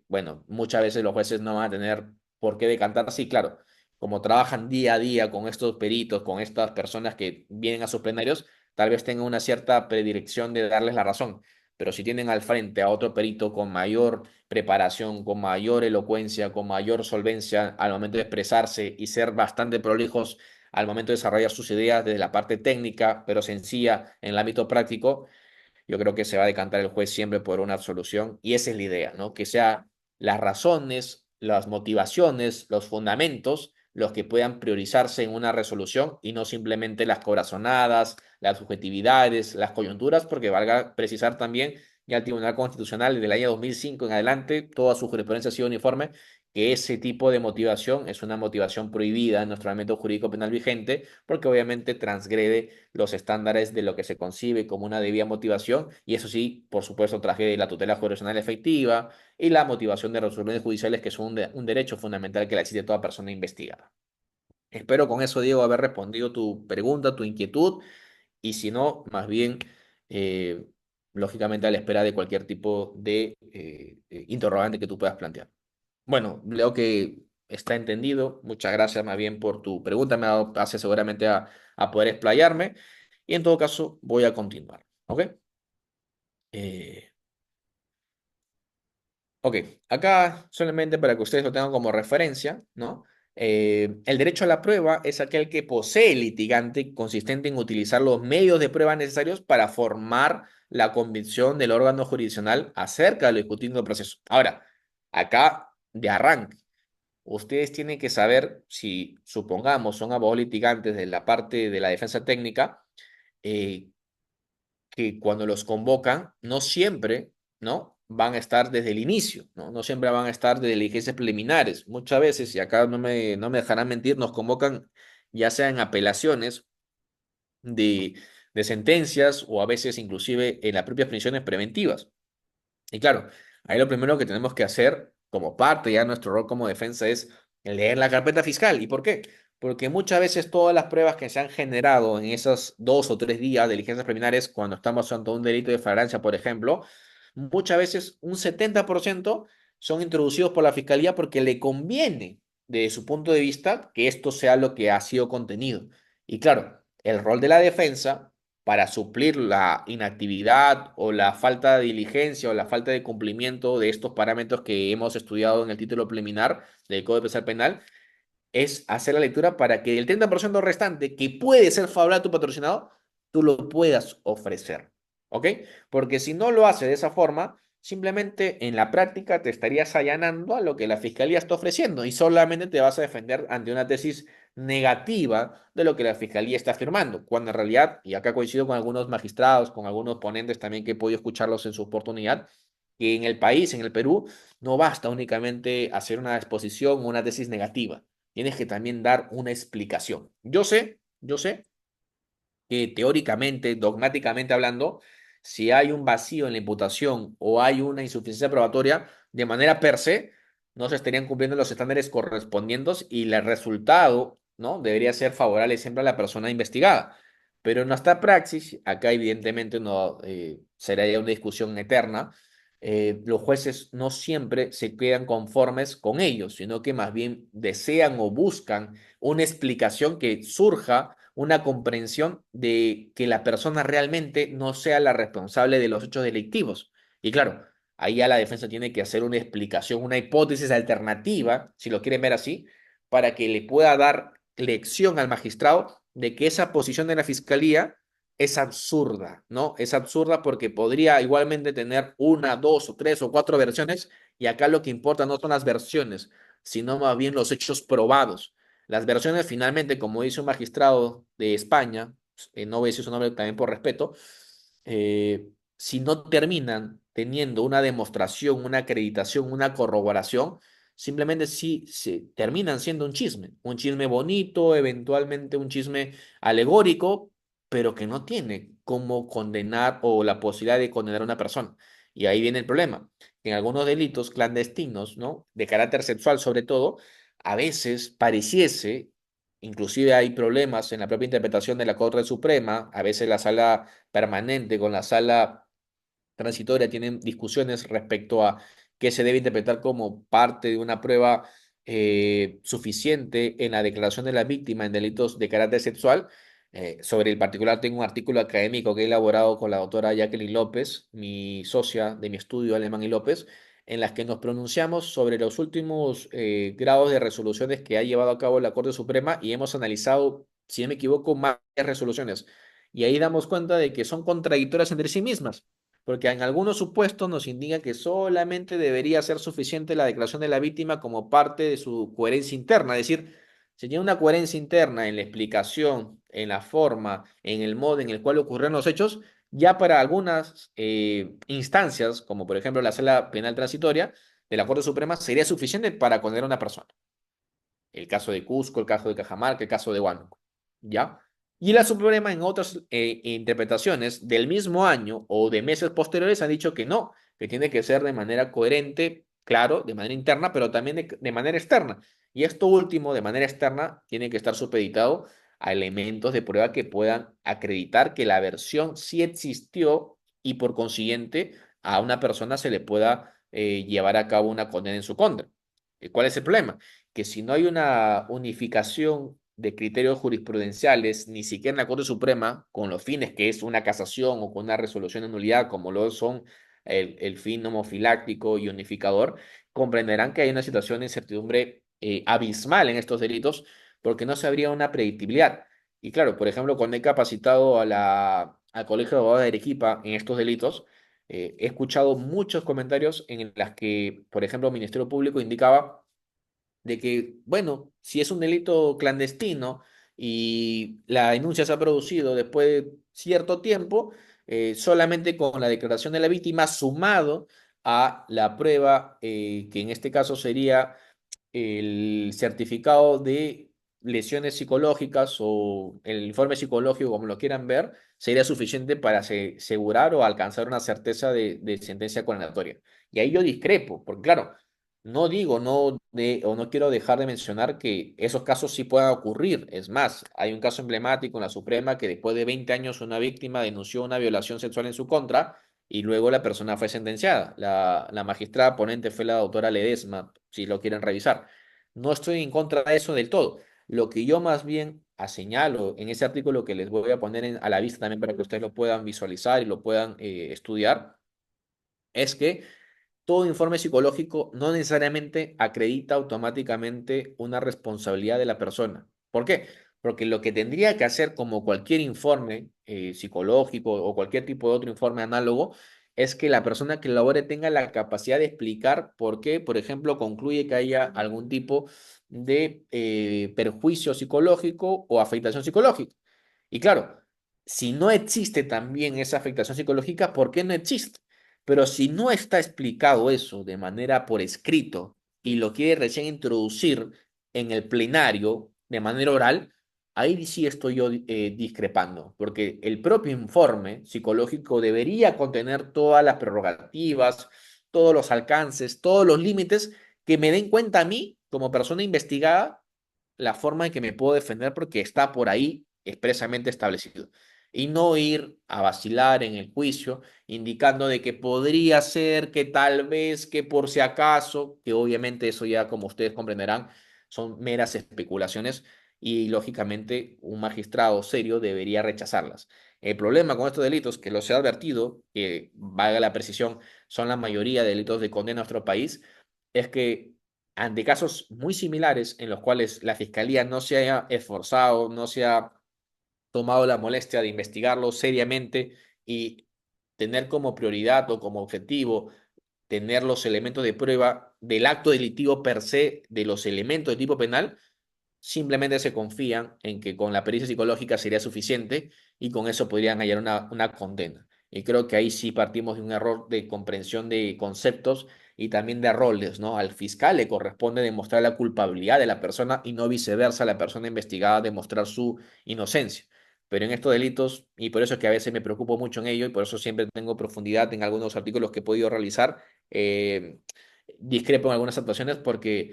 bueno, muchas veces los jueces no van a tener por qué decantar así, claro. Como trabajan día a día con estos peritos, con estas personas que vienen a sus plenarios, tal vez tengan una cierta predilección de darles la razón. Pero si tienen al frente a otro perito con mayor preparación, con mayor elocuencia, con mayor solvencia al momento de expresarse y ser bastante prolijos al momento de desarrollar sus ideas desde la parte técnica, pero sencilla en el ámbito práctico, yo creo que se va a decantar el juez siempre por una absolución, y esa es la idea, ¿no? Que sea las razones las motivaciones, los fundamentos, los que puedan priorizarse en una resolución y no simplemente las corazonadas, las subjetividades, las coyunturas, porque valga precisar también, ya el Tribunal Constitucional desde el año 2005 en adelante, toda su jurisprudencia ha sido uniforme, que ese tipo de motivación es una motivación prohibida en nuestro ordenamiento jurídico penal vigente, porque obviamente transgrede los estándares de lo que se concibe como una debida motivación, y eso sí, por supuesto, transgrede la tutela jurisdiccional efectiva y la motivación de resoluciones judiciales, que son un derecho fundamental que la existe toda persona investigada. Espero con eso, Diego, haber respondido tu pregunta, tu inquietud, y si no, más bien, eh, lógicamente a la espera de cualquier tipo de interrogante que tú puedas plantear. Bueno, leo que está entendido. Muchas gracias más bien por tu pregunta. Me ha dado pase seguramente a poder explayarme. Y en todo caso, voy a continuar. ¿Ok? Eh, ok, acá solamente para que ustedes lo tengan como referencia, ¿no? El derecho a la prueba es aquel que posee el litigante consistente en utilizar los medios de prueba necesarios para formar la convicción del órgano jurisdiccional acerca de lo discutido en el proceso. Ahora, acá de arranque, ustedes tienen que saber si, supongamos, son abogados litigantes de la parte de la defensa técnica, eh, que cuando los convocan, no siempre, ¿no? Van a estar desde el inicio, ¿no? No siempre van a estar de diligencias preliminares. Muchas veces, y acá no me dejarán mentir, nos convocan ya sea en apelaciones de, de sentencias o a veces inclusive en las propias prisiones preventivas. Y claro, ahí lo primero que tenemos que hacer como parte ya de nuestro rol como defensa es leer la carpeta fiscal. ¿Y por qué? Porque muchas veces todas las pruebas que se han generado en esos 2 o 3 días de diligencias preliminares, cuando estamos ante un delito de flagrancia, por ejemplo, muchas veces un 70% son introducidos por la fiscalía porque le conviene, desde su punto de vista, que esto sea lo que ha sido contenido. Y claro, el rol de la defensa para suplir la inactividad o la falta de diligencia o la falta de cumplimiento de estos parámetros que hemos estudiado en el título preliminar del Código Procesal Penal, es hacer la lectura para que el 30% restante, que puede ser favorable a tu patrocinado, tú lo puedas ofrecer. ¿Ok? Porque si no lo hace de esa forma, simplemente en la práctica te estarías allanando a lo que la fiscalía está ofreciendo y solamente te vas a defender ante una tesis negativa de lo que la fiscalía está afirmando, cuando en realidad, y acá coincido con algunos magistrados, con algunos ponentes también que he podido escucharlos en su oportunidad, que en el país, en el Perú, no basta únicamente hacer una exposición o una tesis negativa, tienes que también dar una explicación. Yo sé que teóricamente, dogmáticamente hablando, si hay un vacío en la imputación o hay una insuficiencia probatoria, de manera per se, no se estarían cumpliendo los estándares correspondientes y el resultado, ¿no? Debería ser favorable siempre a la persona investigada. Pero en nuestra praxis, acá evidentemente no será ya una discusión eterna, los jueces no siempre se quedan conformes con ellos, sino que más bien desean o buscan una explicación que surja, una comprensión de que la persona realmente no sea la responsable de los hechos delictivos. Y claro, ahí ya la defensa tiene que hacer una explicación, una hipótesis alternativa, si lo quieren ver así, para que le pueda dar lección al magistrado de que esa posición de la fiscalía es absurda, ¿no? Es absurda porque podría igualmente tener una, dos o tres o cuatro versiones, y acá lo que importa no son las versiones, sino más bien los hechos probados. Las versiones finalmente, como dice un magistrado de España, no voy a decir su nombre también por respeto, si no terminan teniendo una demostración, una acreditación, una corroboración, simplemente sí terminan siendo un chisme bonito, eventualmente un chisme alegórico, pero que no tiene cómo condenar o la posibilidad de condenar a una persona. Y ahí viene el problema, que en algunos delitos clandestinos, ¿no? De carácter sexual sobre todo, a veces pareciese, inclusive hay problemas en la propia interpretación de la Corte Suprema, a veces la sala permanente con la sala transitoria tienen discusiones respecto a qué se debe interpretar como parte de una prueba suficiente en la declaración de la víctima en delitos de carácter sexual. Sobre el particular tengo un artículo académico que he elaborado con la doctora Jacqueline López, mi socia de mi estudio Alemán y López, en las que nos pronunciamos sobre los últimos grados de resoluciones que ha llevado a cabo la Corte Suprema y hemos analizado, si no me equivoco, más resoluciones. Y ahí damos cuenta de que son contradictorias entre sí mismas. Porque en algunos supuestos nos indica que solamente debería ser suficiente la declaración de la víctima como parte de su coherencia interna. Es decir, si tiene una coherencia interna en la explicación, en la forma, en el modo en el cual ocurrieron los hechos, ya para algunas instancias, como por ejemplo la sala penal transitoria de la Corte Suprema, sería suficiente para condenar a una persona. El caso de Cusco, el caso de Cajamarca, el caso de Huánuco, ¿ya? Y la Suprema en otras interpretaciones del mismo año o de meses posteriores han dicho que no, que tiene que ser de manera coherente, claro, de manera interna, pero también de manera externa. Y esto último, de manera externa, tiene que estar supeditado a elementos de prueba que puedan acreditar que la versión sí existió y por consiguiente a una persona se le pueda llevar a cabo una condena en su contra. ¿Cuál es el problema? Que si no hay una unificación de criterios jurisprudenciales, ni siquiera en la Corte Suprema, con los fines que es una casación o con una resolución de nulidad, como lo son el fin homofiláctico y unificador, comprenderán que hay una situación de incertidumbre abismal en estos delitos porque no se habría una predictibilidad. Y claro, por ejemplo, cuando he capacitado al Colegio de Abogados de Arequipa en estos delitos, he escuchado muchos comentarios en las que, por ejemplo, el Ministerio Público indicaba de que, bueno, si es un delito clandestino y la denuncia se ha producido después de cierto tiempo, solamente con la declaración de la víctima sumado a la prueba, que en este caso sería el certificado de lesiones psicológicas o el informe psicológico, como lo quieran ver, sería suficiente para asegurar o alcanzar una certeza de sentencia condenatoria. Y ahí yo discrepo, porque claro, no digo o no quiero dejar de mencionar que esos casos sí puedan ocurrir. Es más, hay un caso emblemático en la Suprema que después de 20 años una víctima denunció una violación sexual en su contra y luego la persona fue sentenciada. La magistrada ponente fue la doctora Ledesma, si lo quieren revisar. No estoy en contra de eso del todo. Lo que yo más bien señalo en ese artículo que les voy a poner a la vista también para que ustedes lo puedan visualizar y lo puedan estudiar, es que todo informe psicológico no necesariamente acredita automáticamente una responsabilidad de la persona. ¿Por qué? Porque lo que tendría que hacer como cualquier informe psicológico o cualquier tipo de otro informe análogo es que la persona que lo elabore tenga la capacidad de explicar por qué, por ejemplo, concluye que haya algún tipo de perjuicio psicológico o afectación psicológica. Y claro, si no existe también esa afectación psicológica, ¿por qué no existe? Pero si no está explicado eso de manera por escrito y lo quiere recién introducir en el plenario de manera oral, ahí sí estoy yo discrepando, porque el propio informe psicológico debería contener todas las prerrogativas, todos los alcances, todos los límites que me den cuenta a mí, como persona investigada, la forma en que me puedo defender porque está por ahí expresamente establecido. Y no ir a vacilar en el juicio indicando de que podría ser, que tal vez, que por si acaso, que obviamente eso ya como ustedes comprenderán, son meras especulaciones y lógicamente un magistrado serio debería rechazarlas. El problema con estos delitos, que los he advertido, que valga la precisión, son la mayoría de delitos de condena en nuestro país, es que ante casos muy similares en los cuales la fiscalía no se haya esforzado, no se ha tomado la molestia de investigarlo seriamente y tener como prioridad o como objetivo tener los elementos de prueba del acto delictivo per se, de los elementos de tipo penal, simplemente se confían en que con la pericia psicológica sería suficiente y con eso podrían hallar una condena. Y creo que ahí sí partimos de un error de comprensión de conceptos y también de roles, ¿no? Al fiscal le corresponde demostrar la culpabilidad de la persona y no viceversa, a la persona investigada demostrar su inocencia. Pero en estos delitos, y por eso es que a veces me preocupo mucho en ello, y por eso siempre tengo profundidad en algunos artículos que he podido realizar, discrepo en algunas actuaciones porque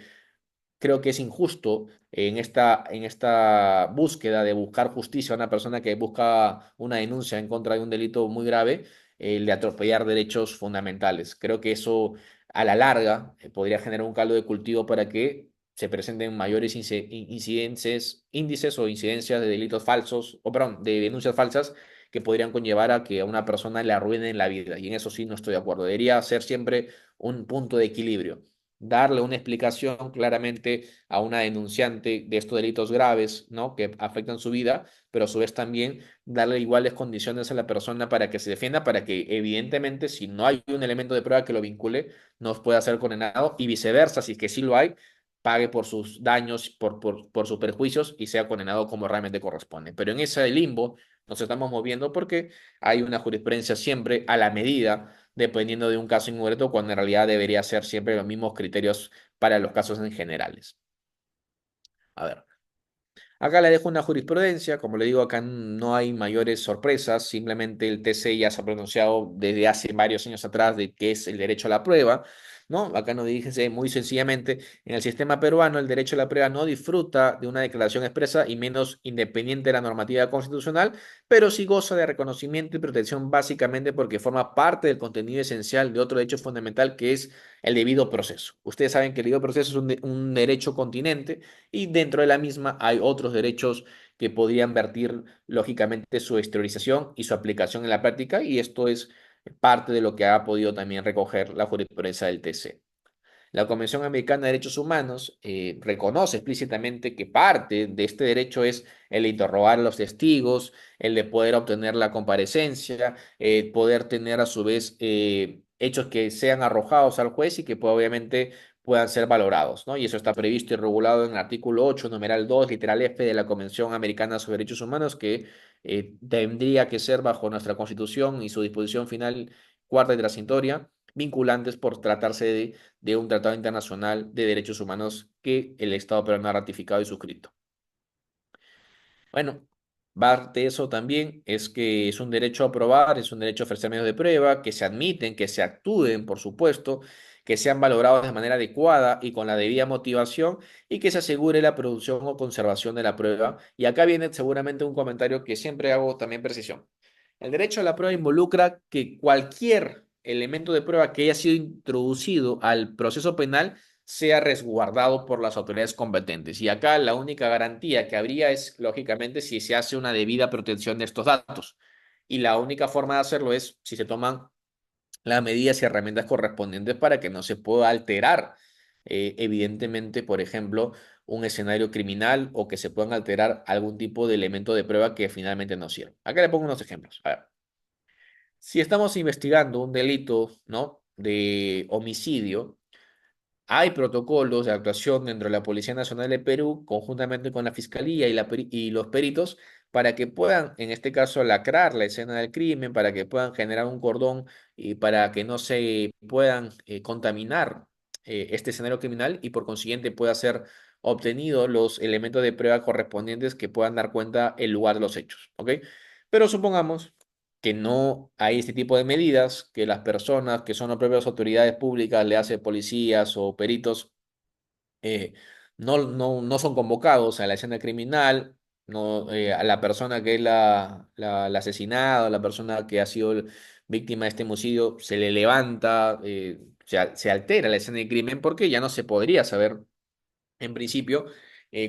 creo que es injusto en esta búsqueda de buscar justicia a una persona que busca una denuncia en contra de un delito muy grave, el de atropellar derechos fundamentales. Creo que eso a la larga podría generar un caldo de cultivo para que se presenten mayores índices o incidencias de delitos falsos, o perdón, de denuncias falsas que podrían conllevar a que a una persona le arruinen la vida. Y en eso sí no estoy de acuerdo. Debería ser siempre un punto de equilibrio. darle una explicación claramente a una denunciante de estos delitos graves, ¿no? Que afectan su vida, pero a su vez también darle iguales condiciones a la persona para que se defienda, para que evidentemente si no hay un elemento de prueba que lo vincule, no pueda ser condenado y viceversa, si es que sí lo hay, pague por sus daños, por sus perjuicios y sea condenado como realmente corresponde. Pero en ese limbo nos estamos moviendo porque hay una jurisprudencia siempre a la medida, dependiendo de un caso en concreto, cuando en realidad debería ser siempre los mismos criterios para los casos en generales. A ver. Acá le dejo una jurisprudencia, como le digo, acá no hay mayores sorpresas, simplemente el TC ya se ha pronunciado desde hace varios años atrás de qué es el derecho a la prueba, ¿no? Acá nos dice muy sencillamente, en el sistema peruano el derecho a la prueba no disfruta de una declaración expresa y menos independiente de la normativa constitucional, pero sí goza de reconocimiento y protección básicamente porque forma parte del contenido esencial de otro derecho fundamental que es el debido proceso. Ustedes saben que el debido proceso es un derecho continente y dentro de la misma hay otros derechos que podrían vertir lógicamente su exteriorización y su aplicación en la práctica, y esto es parte de lo que ha podido también recoger la jurisprudencia del TC. La Convención Americana de Derechos Humanos reconoce explícitamente que parte de este derecho es el de interrogar a los testigos, el de poder obtener la comparecencia, poder tener a su vez hechos que sean arrojados al juez y que pues, obviamente puedan ser valorados, ¿no? Y eso está previsto y regulado en el artículo 8, numeral 2, literal F de la Convención Americana sobre Derechos Humanos, que tendría que ser bajo nuestra Constitución y su disposición final cuarta y transitoria vinculantes por tratarse de un tratado internacional de derechos humanos que el Estado peruano ha ratificado y suscrito. Bueno, parte de eso también es que es un derecho a probar, es un derecho a ofrecer medios de prueba, que se admiten, que se actúen, por supuesto, que sean valorados de manera adecuada y con la debida motivación y que se asegure la producción o conservación de la prueba. Y acá viene seguramente un comentario que siempre hago también precisión. El derecho a la prueba involucra que cualquier elemento de prueba que haya sido introducido al proceso penal sea resguardado por las autoridades competentes. Y acá la única garantía que habría es, lógicamente, si se hace una debida protección de estos datos. Y la única forma de hacerlo es si se toman las medidas y herramientas correspondientes para que no se pueda alterar, evidentemente, por ejemplo, un escenario criminal o que se puedan alterar algún tipo de elemento de prueba que finalmente no sirva. Acá le pongo unos ejemplos. A ver. Si estamos investigando un delito, ¿no? De homicidio, hay protocolos de actuación dentro de la Policía Nacional de Perú, conjuntamente con la Fiscalía y los peritos, para que puedan, en este caso, lacrar la escena del crimen, para que puedan generar un cordón y para que no se puedan contaminar este escenario criminal y por consiguiente pueda ser obtenido los elementos de prueba correspondientes que puedan dar cuenta el lugar de los hechos, ¿ok? Pero supongamos que no hay este tipo de medidas, que las personas que son las propias autoridades públicas, le hace policías o peritos, eh, no son convocados a la escena criminal, no, a la persona que es la asesinada, o la persona que ha sido víctima de este homicidio, se le levanta, se altera la escena del crimen porque ya no se podría saber en principio,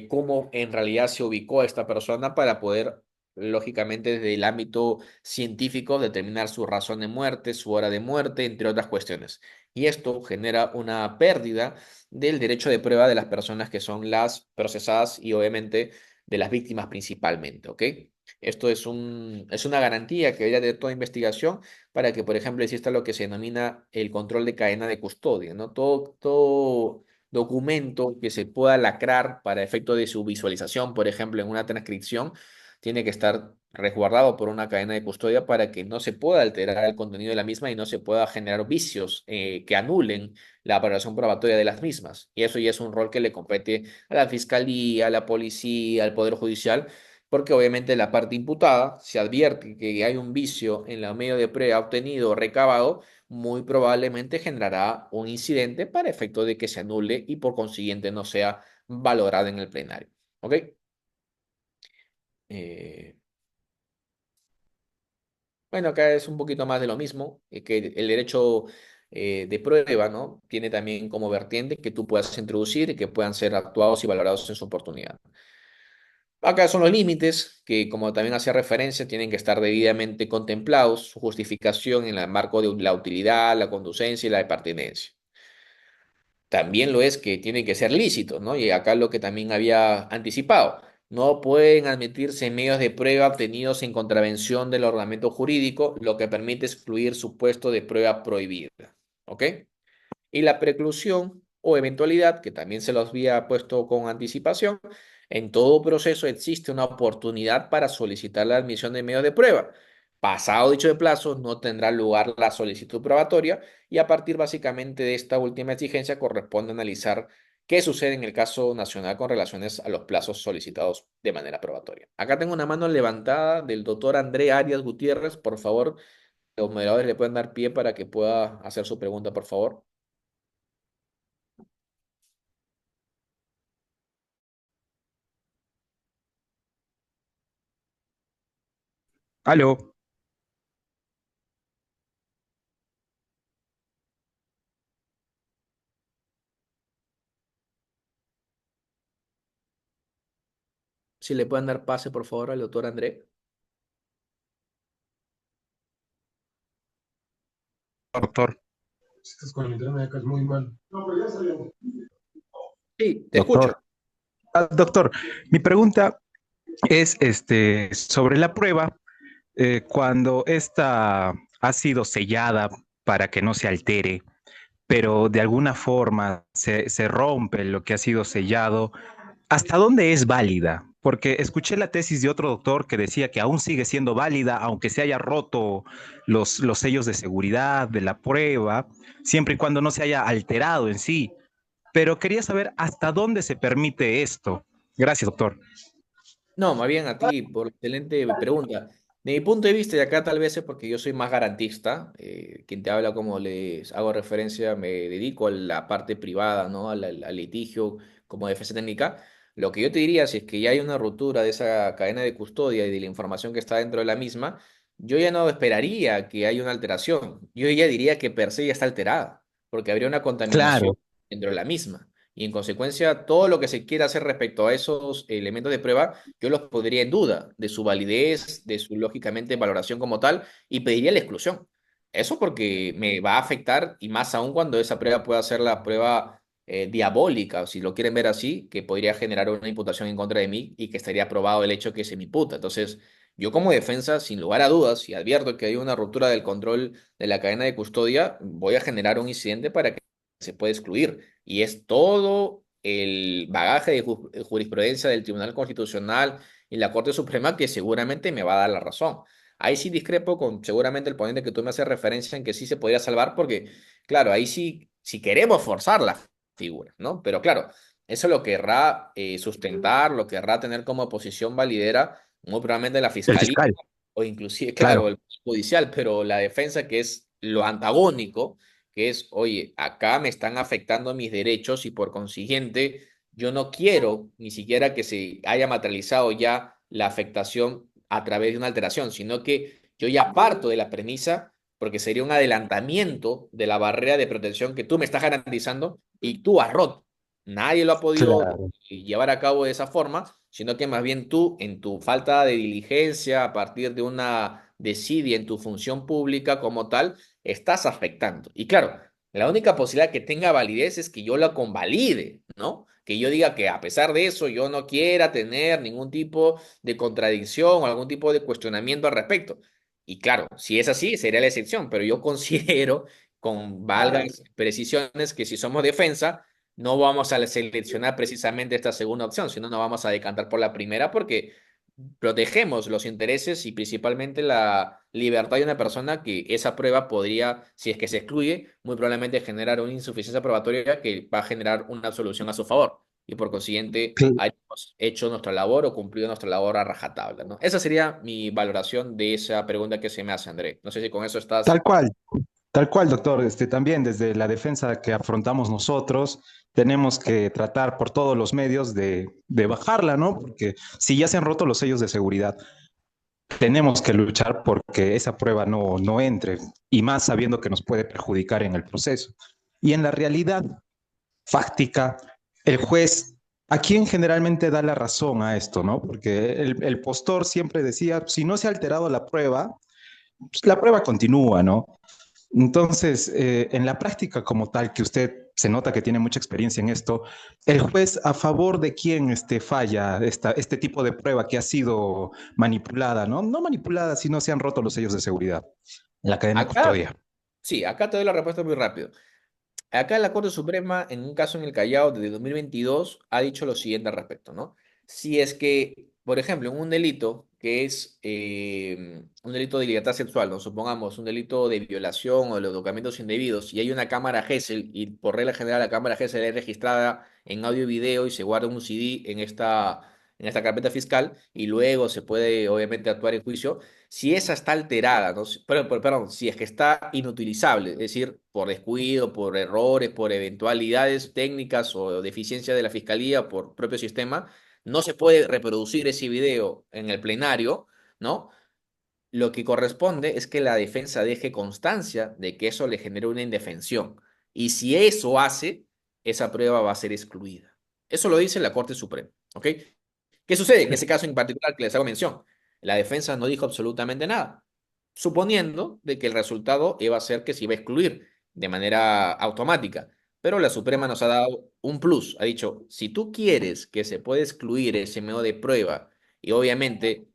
cómo en realidad se ubicó a esta persona para poder, lógicamente, desde el ámbito científico, determinar su razón de muerte, su hora de muerte, entre otras cuestiones. Y esto genera una pérdida del derecho de prueba de las personas que son las procesadas y obviamente de las víctimas principalmente, ¿ok? Esto es una garantía que debería de toda investigación para que, por ejemplo, exista lo que se denomina el control de cadena de custodia, ¿no? Todo documento que se pueda lacrar para efecto de su visualización, por ejemplo, en una transcripción, tiene que estar resguardado por una cadena de custodia para que no se pueda alterar el contenido de la misma y no se pueda generar vicios que anulen la valoración probatoria de las mismas. Y eso ya es un rol que le compete a la fiscalía, a la policía, al Poder Judicial, porque obviamente la parte imputada se advierte que hay un vicio en la medio de prueba obtenido o recabado, muy probablemente generará un incidente para efecto de que se anule y por consiguiente no sea valorado en el plenario. ¿Ok? Eh, bueno, acá es un poquito más de lo mismo, que el derecho de prueba, ¿no? Tiene también como vertiente que tú puedas introducir y que puedan ser actuados y valorados en su oportunidad. Acá son los límites que, como también hacía referencia, tienen que estar debidamente contemplados, su justificación en el marco de la utilidad, la conducencia y la pertinencia. también lo es que tiene que ser lícito, ¿no? Y acá lo que también había anticipado, no pueden admitirse medios de prueba obtenidos en contravención del ordenamiento jurídico, lo que permite excluir supuesto de prueba prohibida, ¿ok? Y la preclusión o eventualidad, que también se los había puesto con anticipación, en todo proceso existe una oportunidad para solicitar la admisión de medios de prueba. Pasado dicho de plazo, no tendrá lugar la solicitud probatoria y a partir básicamente de esta última exigencia corresponde analizar qué sucede en el caso nacional con relaciones a los plazos solicitados de manera probatoria. Acá tengo una mano levantada del doctor André Arias Gutiérrez. Por favor, los moderadores le pueden dar pie para que pueda hacer su pregunta, por favor. Aló, Si le pueden dar pase, por favor, al doctor André. doctor. Estás con el internet acá es muy mal. Sí, te escucho. Doctor. Doctor, mi pregunta es sobre la prueba, cuando esta ha sido sellada para que no se altere, pero de alguna forma se rompe lo que ha sido sellado, ¿hasta dónde es válida? Porque escuché la tesis de otro doctor que decía que aún sigue siendo válida, aunque se haya roto los sellos de seguridad de la prueba, siempre y cuando no se haya alterado en sí. Pero quería saber hasta dónde se permite esto. Gracias, doctor. No, más bien a ti por la excelente pregunta. De mi punto de vista, y acá tal vez es porque yo soy más garantista, quien te habla como les hago referencia, me dedico a la parte privada, ¿no? Al litigio como defensa técnica. Lo que yo te diría, si es que ya hay una ruptura de esa cadena de custodia y de la información que está dentro de la misma, yo ya no esperaría que haya una alteración. Yo ya diría que per se ya está alterada, porque habría una contaminación Claro, dentro de la misma. Y en consecuencia, todo lo que se quiera hacer respecto a esos elementos de prueba, yo los pondría en duda de su validez, de su lógicamente valoración como tal, y pediría la exclusión. Eso porque me va a afectar, y más aún cuando esa prueba pueda ser la prueba diabólica, o si lo quieren ver así, que podría generar una imputación en contra de mí y que estaría probado el hecho que se me imputa. Entonces, yo como defensa, sin lugar a dudas, si advierto que hay una ruptura del control de la cadena de custodia, voy a generar un incidente para que se pueda excluir. Y es todo el bagaje de jurisprudencia del Tribunal Constitucional y la Corte Suprema que seguramente me va a dar la razón. Ahí sí discrepo con seguramente el ponente que tú me haces referencia en que sí se podría salvar porque, claro, ahí sí, si queremos forzar la figura, ¿no? Pero claro, eso lo querrá sustentar, lo querrá tener como posición validera muy probablemente la el Fiscalía fiscal, o inclusive, claro, claro. el judicial, pero la defensa que es lo antagónico que es, oye, acá me están afectando mis derechos y por consiguiente yo no quiero ni siquiera que se haya materializado ya la afectación a través de una alteración, sino que yo ya parto de la premisa porque sería un adelantamiento de la barrera de protección que tú me estás garantizando y tú has roto. Nadie lo ha podido Claro. llevar a cabo de esa forma, sino que más bien tú, en tu falta de diligencia, a partir de una desidia en tu función pública como tal, estás afectando. Y claro, la única posibilidad que tenga validez es que yo la convalide, ¿no? Que yo diga que a pesar de eso yo no quiera tener ningún tipo de contradicción o algún tipo de cuestionamiento al respecto. Y claro, si es así, sería la excepción, pero yo considero, con valgas precisiones, que si somos defensa, no vamos a seleccionar precisamente esta segunda opción, sino nos vamos a decantar por la primera porque protegemos los intereses y principalmente la libertad de una persona que esa prueba podría, si es que se excluye, muy probablemente generar una insuficiencia probatoria que va a generar una absolución a su favor. Y por consiguiente, Cl- hayamos hecho nuestra labor o cumplido nuestra labor a rajatabla, ¿no? Esa sería mi valoración de esa pregunta que se me hace, André. No sé si con eso estás. Tal cual. Tal cual, doctor. También desde la defensa que afrontamos nosotros, tenemos que tratar por todos los medios de bajarla, ¿no? Porque si ya se han roto los sellos de seguridad, tenemos que luchar porque esa prueba no entre, y más sabiendo que nos puede perjudicar en el proceso. Y en la realidad fáctica, el juez, ¿a quién generalmente da la razón a esto, no? Porque el postor siempre decía, si no se ha alterado la prueba, pues la prueba continúa, ¿no? Entonces, en la práctica como tal, que usted se nota que tiene mucha experiencia en esto. ¿El juez a favor de quién falla este tipo de prueba que ha sido manipulada, ¿no? No manipulada, sino se han roto los sellos de seguridad en la cadena de Acá, custodia? sí, acá te doy la respuesta muy rápido. Acá la Corte Suprema, en un caso en el Callao de 2022, ha dicho lo siguiente al respecto, ¿no? Si es que, por ejemplo, en un delito que es un delito de libertad sexual, ¿no? Supongamos un delito de violación o de tocamientos indebidos, y hay una cámara Gesell, y por regla general la cámara Gesell es registrada en audio y video y se guarda un CD en esta carpeta fiscal, y luego se puede, obviamente, actuar en juicio. Si esa está alterada, ¿no? Perdón, si es que está inutilizable, es decir, por descuido, por errores, por eventualidades técnicas o deficiencia de la fiscalía, por propio sistema, no se puede reproducir ese video en el plenario, ¿no? Lo que corresponde es que la defensa deje constancia de que eso le generó una indefensión. Y si eso hace, esa prueba va a ser excluida. Eso lo dice la Corte Suprema, ¿ok? ¿Qué sucede en ese caso en particular que les hago mención? La defensa no dijo absolutamente nada, suponiendo de que el resultado iba a ser que se iba a excluir de manera automática. Pero la Suprema nos ha dado un plus, ha dicho, si tú quieres que se pueda excluir ese medio de prueba y obviamente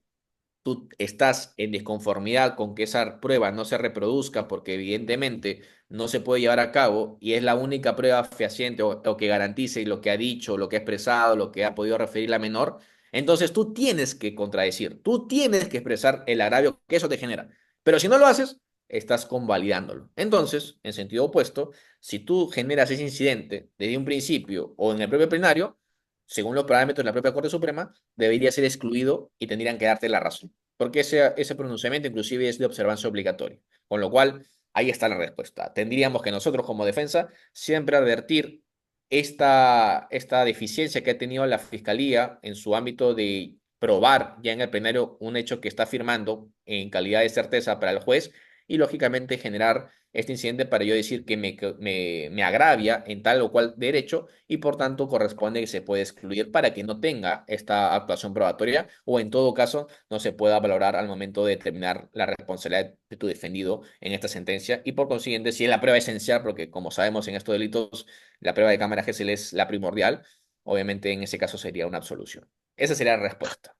tú estás en disconformidad con que esa prueba no se reproduzca porque evidentemente no se puede llevar a cabo y es la única prueba fehaciente o que garantice lo que ha dicho, lo que ha expresado, lo que ha podido referir la menor, entonces tú tienes que contradecir, tú tienes que expresar el agravio que eso te genera. Pero si no lo haces, estás convalidándolo. Entonces, en sentido opuesto, si tú generas ese incidente desde un principio o en el propio plenario, según los parámetros de la propia Corte Suprema, debería ser excluido y tendrían que darte la razón, porque ese pronunciamiento inclusive es de observancia obligatoria. Con lo cual, ahí está la respuesta. Tendríamos que nosotros como defensa siempre advertir esta deficiencia que ha tenido la Fiscalía en su ámbito de probar ya en el plenario un hecho que está afirmando en calidad de certeza para el juez y lógicamente generar este incidente para yo decir que me agravia en tal o cual derecho y por tanto corresponde que se puede excluir para que no tenga esta actuación probatoria o en todo caso no se pueda valorar al momento de determinar la responsabilidad de tu defendido en esta sentencia y por consiguiente si es la prueba esencial, porque como sabemos en estos delitos la prueba de cámara GESEL es la primordial, obviamente en ese caso sería una absolución. Esa sería la respuesta.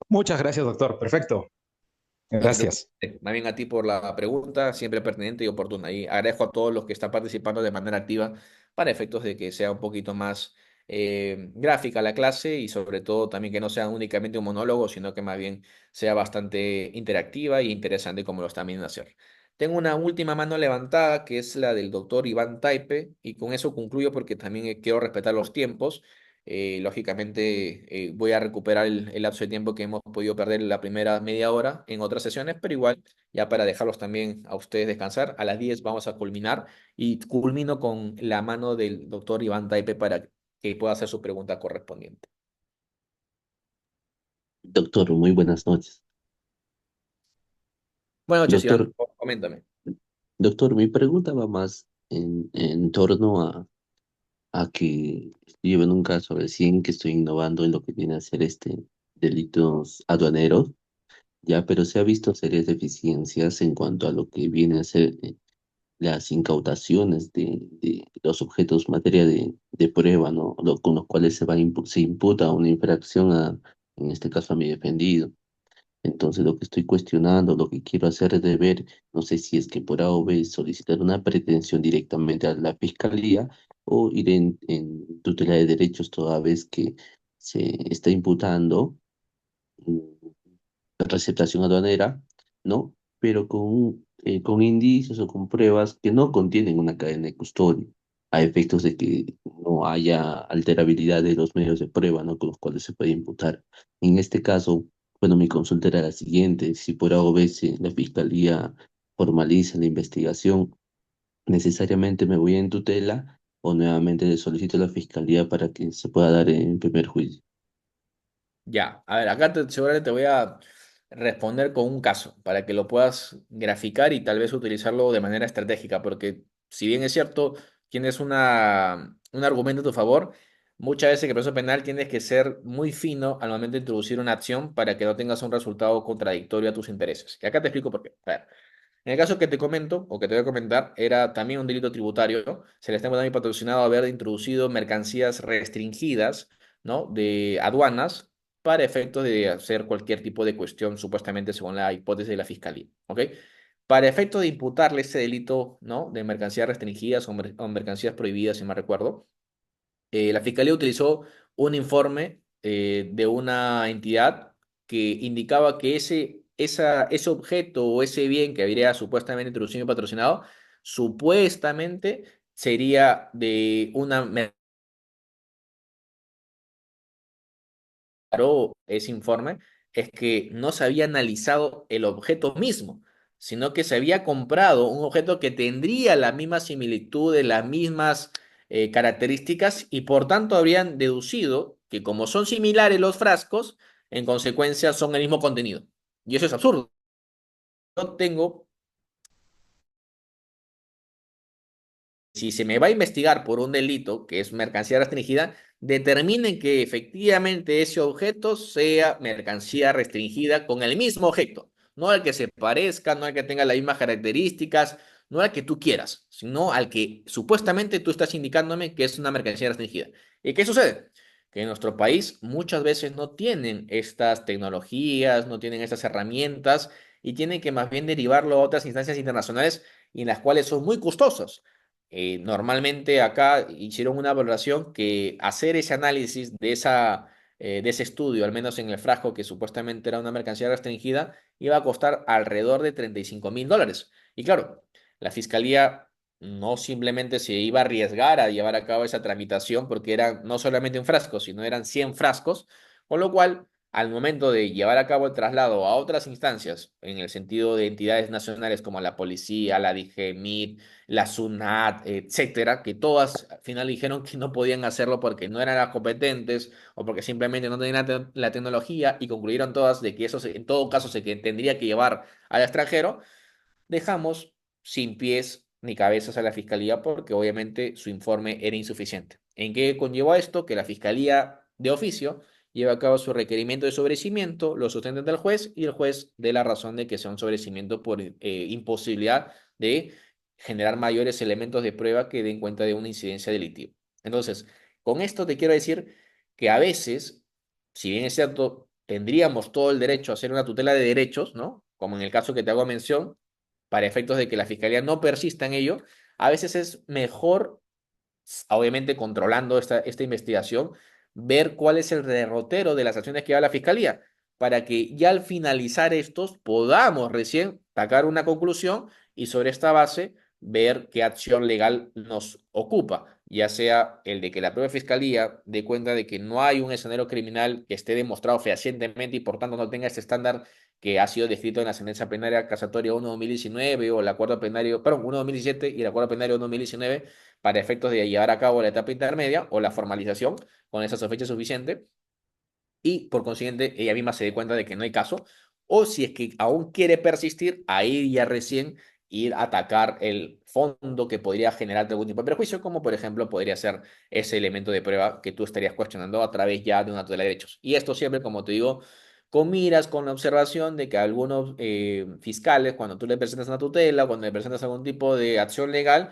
Muchas gracias, doctor. Perfecto. No te Gracias. preocupes, más bien a ti por la pregunta, siempre pertinente y oportuna. Y agradezco a todos los que están participando de manera activa para efectos de que sea un poquito más gráfica la clase y sobre todo también que no sea únicamente un monólogo, sino que más bien sea bastante interactiva e interesante como lo están viendo hacer. Tengo una última mano levantada que es la del doctor Iván Taipe y con eso concluyo porque también quiero respetar los tiempos. Lógicamente voy a recuperar el lapso de tiempo que hemos podido perder la primera media hora en otras sesiones, pero igual, ya para dejarlos también a ustedes descansar, a las 10 vamos a culminar y culmino con la mano del doctor Iván Taipe para que pueda hacer su pregunta correspondiente. Doctor, muy buenas noches. Buenas noches, Iván, Doctor, coméntame. doctor, mi pregunta va más en torno a que estoy llevando un caso recién que estoy innovando en lo que viene a ser delitos aduaneros, ya, pero se ha visto serias deficiencias en cuanto a lo que viene a ser las incautaciones de los objetos materia de prueba, ¿no? Con los cuales se imputa una infracción en este caso a mi defendido. Entonces lo que estoy cuestionando, lo que quiero hacer es de ver, no sé si es que por A o B solicitar una pretensión directamente a la fiscalía o ir en tutela de derechos toda vez que se está imputando mm, receptación aduanera, ¿no? Pero con indicios o con pruebas que no contienen una cadena de custodia, a efectos de que no haya alterabilidad de los medios de prueba, ¿no? Con los cuales se puede imputar. En este caso, bueno, mi consulta era la siguiente: si por A o B la fiscalía formaliza la investigación, ¿necesariamente me voy en tutela o nuevamente le solicito a la fiscalía para que se pueda dar en primer juicio? Ya, a ver, acá seguramente te voy a responder con un caso para que lo puedas graficar y tal vez utilizarlo de manera estratégica, porque si bien es cierto, tienes un argumento a tu favor, muchas veces en el proceso penal tienes que ser muy fino al momento de introducir una acción para que no tengas un resultado contradictorio a tus intereses. Y acá te explico por qué. A ver, En el caso que te comento, o que te voy a comentar, era también un delito tributario. Se le está también patrocinado haber introducido mercancías restringidas, ¿no? De aduanas para efectos de hacer cualquier tipo de cuestión, supuestamente según la hipótesis de la fiscalía, ¿ok? Para efectos de imputarle ese delito, ¿no? De mercancías restringidas o mercancías prohibidas, si me recuerdo, la fiscalía utilizó un informe de una entidad que indicaba que ese objeto o ese bien que habría supuestamente introducido y patrocinado, supuestamente sería de una declaró ese informe es que no se había analizado el objeto mismo, sino que se había comprado un objeto que tendría la misma similitud, de las mismas características y por tanto habrían deducido que como son similares los frascos, en consecuencia son el mismo contenido. Y eso es absurdo. Yo tengo si se me va a investigar por un delito que es mercancía restringida, determinen que efectivamente ese objeto sea mercancía restringida con el mismo objeto, no al que se parezca, no al que tenga las mismas características, no al que tú quieras, sino al que supuestamente tú estás indicándome que es una mercancía restringida. ¿Y qué sucede? Que en nuestro país muchas veces no tienen estas tecnologías, no tienen estas herramientas y tienen que más bien derivarlo a otras instancias internacionales y en las cuales son muy costosas. Normalmente acá hicieron una valoración que hacer ese análisis de ese estudio, al menos en el frasco que supuestamente era una mercancía restringida, iba a costar alrededor de $35.000. Y claro, la fiscalía no simplemente se iba a arriesgar a llevar a cabo esa tramitación porque era no solamente un frasco, sino eran 100 frascos, con lo cual al momento de llevar a cabo el traslado a otras instancias, en el sentido de entidades nacionales como la policía, la DGMIT, la SUNAT, etcétera, que todas al final dijeron que no podían hacerlo porque no eran las competentes o porque simplemente no tenían la tecnología y concluyeron todas de que eso en todo caso se tendría que llevar al extranjero, dejamos sin pies ni cabezas a la fiscalía porque obviamente su informe era insuficiente. ¿En qué conllevó esto? Que la fiscalía de oficio lleva a cabo su requerimiento de sobrecimiento, lo sustenta ante el juez y el juez dé la razón de que sea un sobrecimiento por imposibilidad de generar mayores elementos de prueba que den cuenta de una incidencia delictiva. Entonces, con esto te quiero decir que a veces, si bien es cierto, tendríamos todo el derecho a hacer una tutela de derechos, ¿no? Como en el caso que te hago mención, para efectos de que la fiscalía no persista en ello, a veces es mejor, obviamente controlando esta investigación, ver cuál es el derrotero de las acciones que va la fiscalía, para que ya al finalizar estos podamos recién sacar una conclusión y sobre esta base ver qué acción legal nos ocupa, ya sea el de que la propia fiscalía dé cuenta de que no hay un escenario criminal que esté demostrado fehacientemente y por tanto no tenga este estándar que ha sido descrito en la sentencia plenaria casatoria 1/2019 o el acuerdo plenario, perdón, 1/2017 y el acuerdo plenario 1/2019 para efectos de llevar a cabo la etapa intermedia o la formalización con esa sospecha suficiente y por consiguiente ella misma se dé cuenta de que no hay caso o si es que aún quiere persistir, ahí ya recién ir a atacar el fondo que podría generarte algún tipo de perjuicio, como por ejemplo podría ser ese elemento de prueba que tú estarías cuestionando a través ya de una tutela de derechos. Y esto siempre, como te digo, con miras, con la observación de que algunos fiscales, cuando tú le presentas una tutela, cuando le presentas algún tipo de acción legal,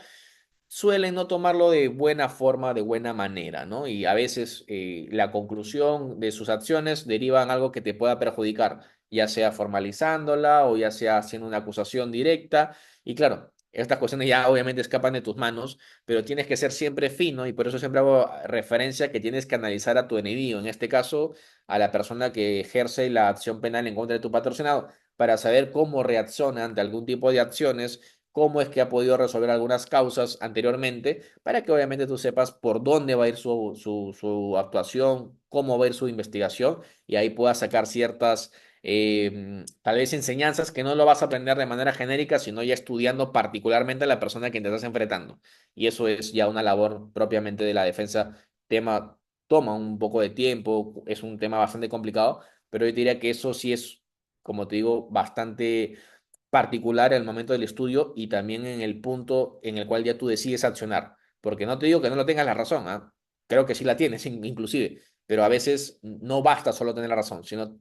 suelen no tomarlo de buena forma, de buena manera, ¿no? Y a veces la conclusión de sus acciones deriva en algo que te pueda perjudicar, ya sea formalizándola o ya sea haciendo una acusación directa. Y claro, estas cuestiones ya obviamente escapan de tus manos, pero tienes que ser siempre fino y por eso siempre hago referencia que tienes que analizar a tu enemigo, en este caso a la persona que ejerce la acción penal en contra de tu patrocinado, para saber cómo reacciona ante algún tipo de acciones, cómo es que ha podido resolver algunas causas anteriormente, para que obviamente tú sepas por dónde va a ir su actuación, cómo va a ir su investigación, y ahí puedas sacar ciertas, tal vez enseñanzas que no lo vas a aprender de manera genérica, sino ya estudiando particularmente a la persona que te estás enfrentando. Y eso es ya una labor propiamente de la defensa. Tema toma un poco de tiempo, es un tema bastante complicado, pero yo diría que eso sí es, como te digo, bastante particular en el momento del estudio y también en el punto en el cual ya tú decides accionar. Porque no te digo que no lo tengas la razón, creo que sí la tienes inclusive, pero a veces no basta solo tener la razón, sino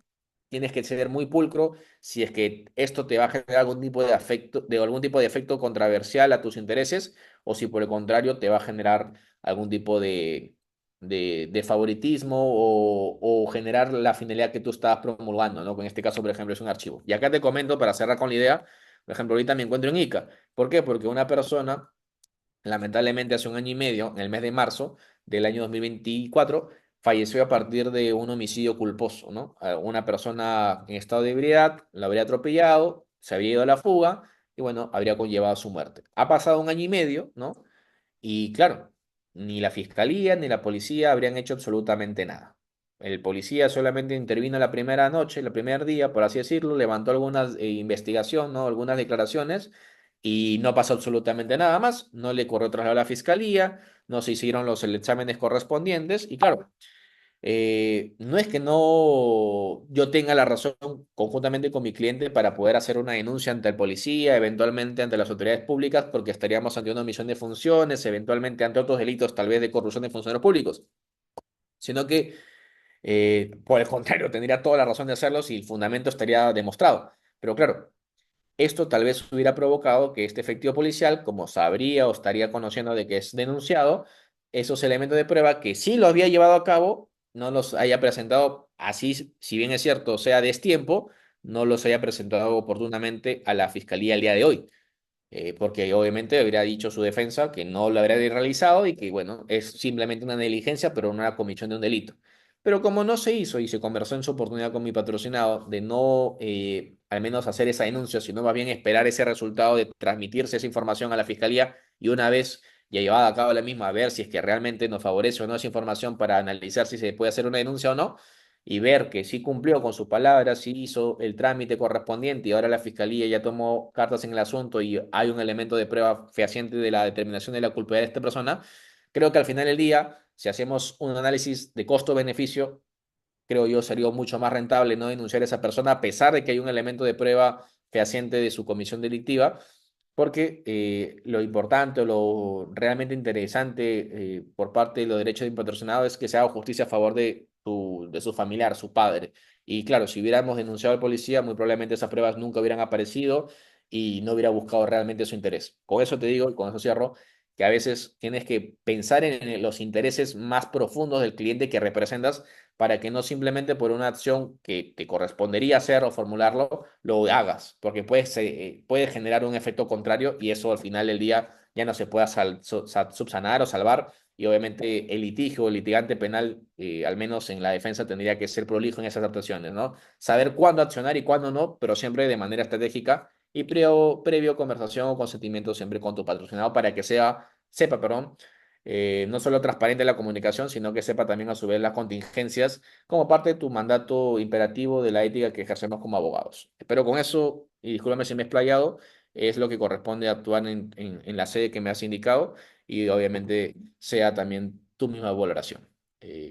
tienes que ser muy pulcro si es que esto te va a generar algún tipo de afecto, de algún tipo de efecto controversial a tus intereses, o si por el contrario te va a generar algún tipo de favoritismo o generar la finalidad que tú estabas promulgando, ¿no? Que en este caso, por ejemplo, es un archivo. Y acá te comento, para cerrar con la idea, por ejemplo, ahorita me encuentro en Ica. ¿Por qué? Porque una persona, lamentablemente hace un año y medio, en el mes de marzo del año 2024, falleció a partir de un homicidio culposo, ¿no? Una persona en estado de ebriedad la habría atropellado, se había ido a la fuga y bueno, habría conllevado su muerte. Ha pasado un año y medio, ¿no? Y claro, ni la fiscalía ni la policía habrían hecho absolutamente nada. El policía solamente intervino la primera noche, el primer día, por así decirlo, levantó algunas investigación, ¿no? Algunas declaraciones y no pasó absolutamente nada más. No le corrió traslado a la fiscalía, no se hicieron los exámenes correspondientes y claro, no es que no yo tenga la razón conjuntamente con mi cliente para poder hacer una denuncia ante el policía, eventualmente ante las autoridades públicas, porque estaríamos ante una omisión de funciones, eventualmente ante otros delitos, tal vez de corrupción de funcionarios públicos, sino que, por el contrario, tendría toda la razón de hacerlo si el fundamento estaría demostrado. Pero claro, esto tal vez hubiera provocado que este efectivo policial, como sabría o estaría conociendo de que es denunciado, esos elementos de prueba que sí lo había llevado a cabo, no los haya presentado así, si bien es cierto, sea destiempo, no los haya presentado oportunamente a la fiscalía el día de hoy, porque obviamente habría dicho su defensa que no lo habría realizado y que, bueno, es simplemente una negligencia, pero no la comisión de un delito. Pero como no se hizo y se conversó en su oportunidad con mi patrocinado de no al menos hacer esa denuncia, sino más bien esperar ese resultado de transmitirse esa información a la fiscalía y una vez ya llevada a cabo la misma, ver si es que realmente nos favorece o no esa información para analizar si se puede hacer una denuncia o no, y ver que sí cumplió con su palabra, sí hizo el trámite correspondiente y ahora la fiscalía ya tomó cartas en el asunto y hay un elemento de prueba fehaciente de la determinación de la culpabilidad de esta persona, creo que al final del día, si hacemos un análisis de costo-beneficio, creo yo sería mucho más rentable no denunciar a esa persona a pesar de que hay un elemento de prueba fehaciente de su comisión delictiva, porque lo importante o lo realmente interesante por parte de los derechos de patrocinado es que se haga justicia a favor de su familiar, su padre. Y claro, si hubiéramos denunciado al policía, muy probablemente esas pruebas nunca hubieran aparecido y no hubiera buscado realmente su interés. Con eso te digo, y con eso cierro, que a veces tienes que pensar en los intereses más profundos del cliente que representas para que no simplemente por una acción que te correspondería hacer o formularlo, lo hagas, porque puede generar un efecto contrario y eso al final del día ya no se pueda subsanar o salvar. Y obviamente el litigio, el litigante penal, al menos en la defensa, tendría que ser prolijo en esas actuaciones, ¿no? Saber cuándo accionar y cuándo no, pero siempre de manera estratégica y previo conversación o consentimiento siempre con tu patrocinado para que sepa, perdón, no solo transparente la comunicación, sino que sepa también a su vez las contingencias como parte de tu mandato imperativo de la ética que ejercemos como abogados. Espero con eso, y discúlpame si me he explayado, es lo que corresponde actuar en la sede que me has indicado y obviamente sea también tu misma valoración.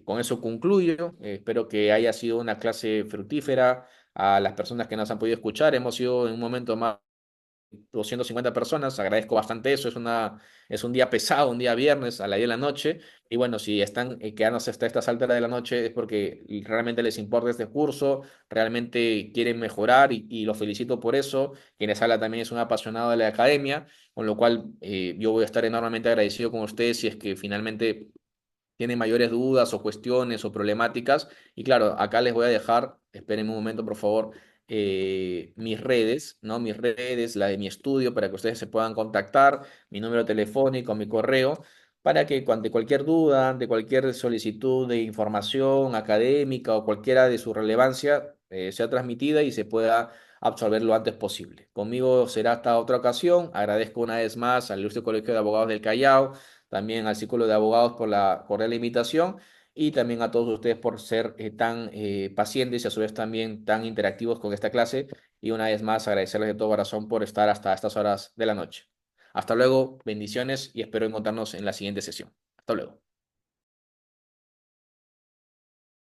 Con eso concluyo. Espero que haya sido una clase fructífera a las personas que nos han podido escuchar. Hemos sido en un momento más 250 personas, agradezco bastante eso, es un día pesado, un día viernes a la 10 de la noche, y bueno, si están quedándose hasta estas altas de la noche es porque realmente les importa este curso, realmente quieren mejorar y los felicito por eso, quienes habla también es un apasionado de la academia, con lo cual yo voy a estar enormemente agradecido con ustedes si es que finalmente tienen mayores dudas o cuestiones o problemáticas. Y claro, acá les voy a dejar, esperen un momento, por favor, mis redes, ¿no? Mis redes, la de mi estudio, para que ustedes se puedan contactar, mi número telefónico, mi correo, para que ante cualquier duda, ante cualquier solicitud de información académica o cualquiera de su relevancia, sea transmitida y se pueda absolver lo antes posible. Conmigo será hasta otra ocasión. Agradezco una vez más al Ilustre Colegio de Abogados del Callao, también al Círculo de Abogados por la cordial invitación y también a todos ustedes por ser tan pacientes y a su vez también tan interactivos con esta clase. Y una vez más agradecerles de todo corazón por estar hasta estas horas de la noche. Hasta luego, bendiciones y espero encontrarnos en la siguiente sesión. Hasta luego.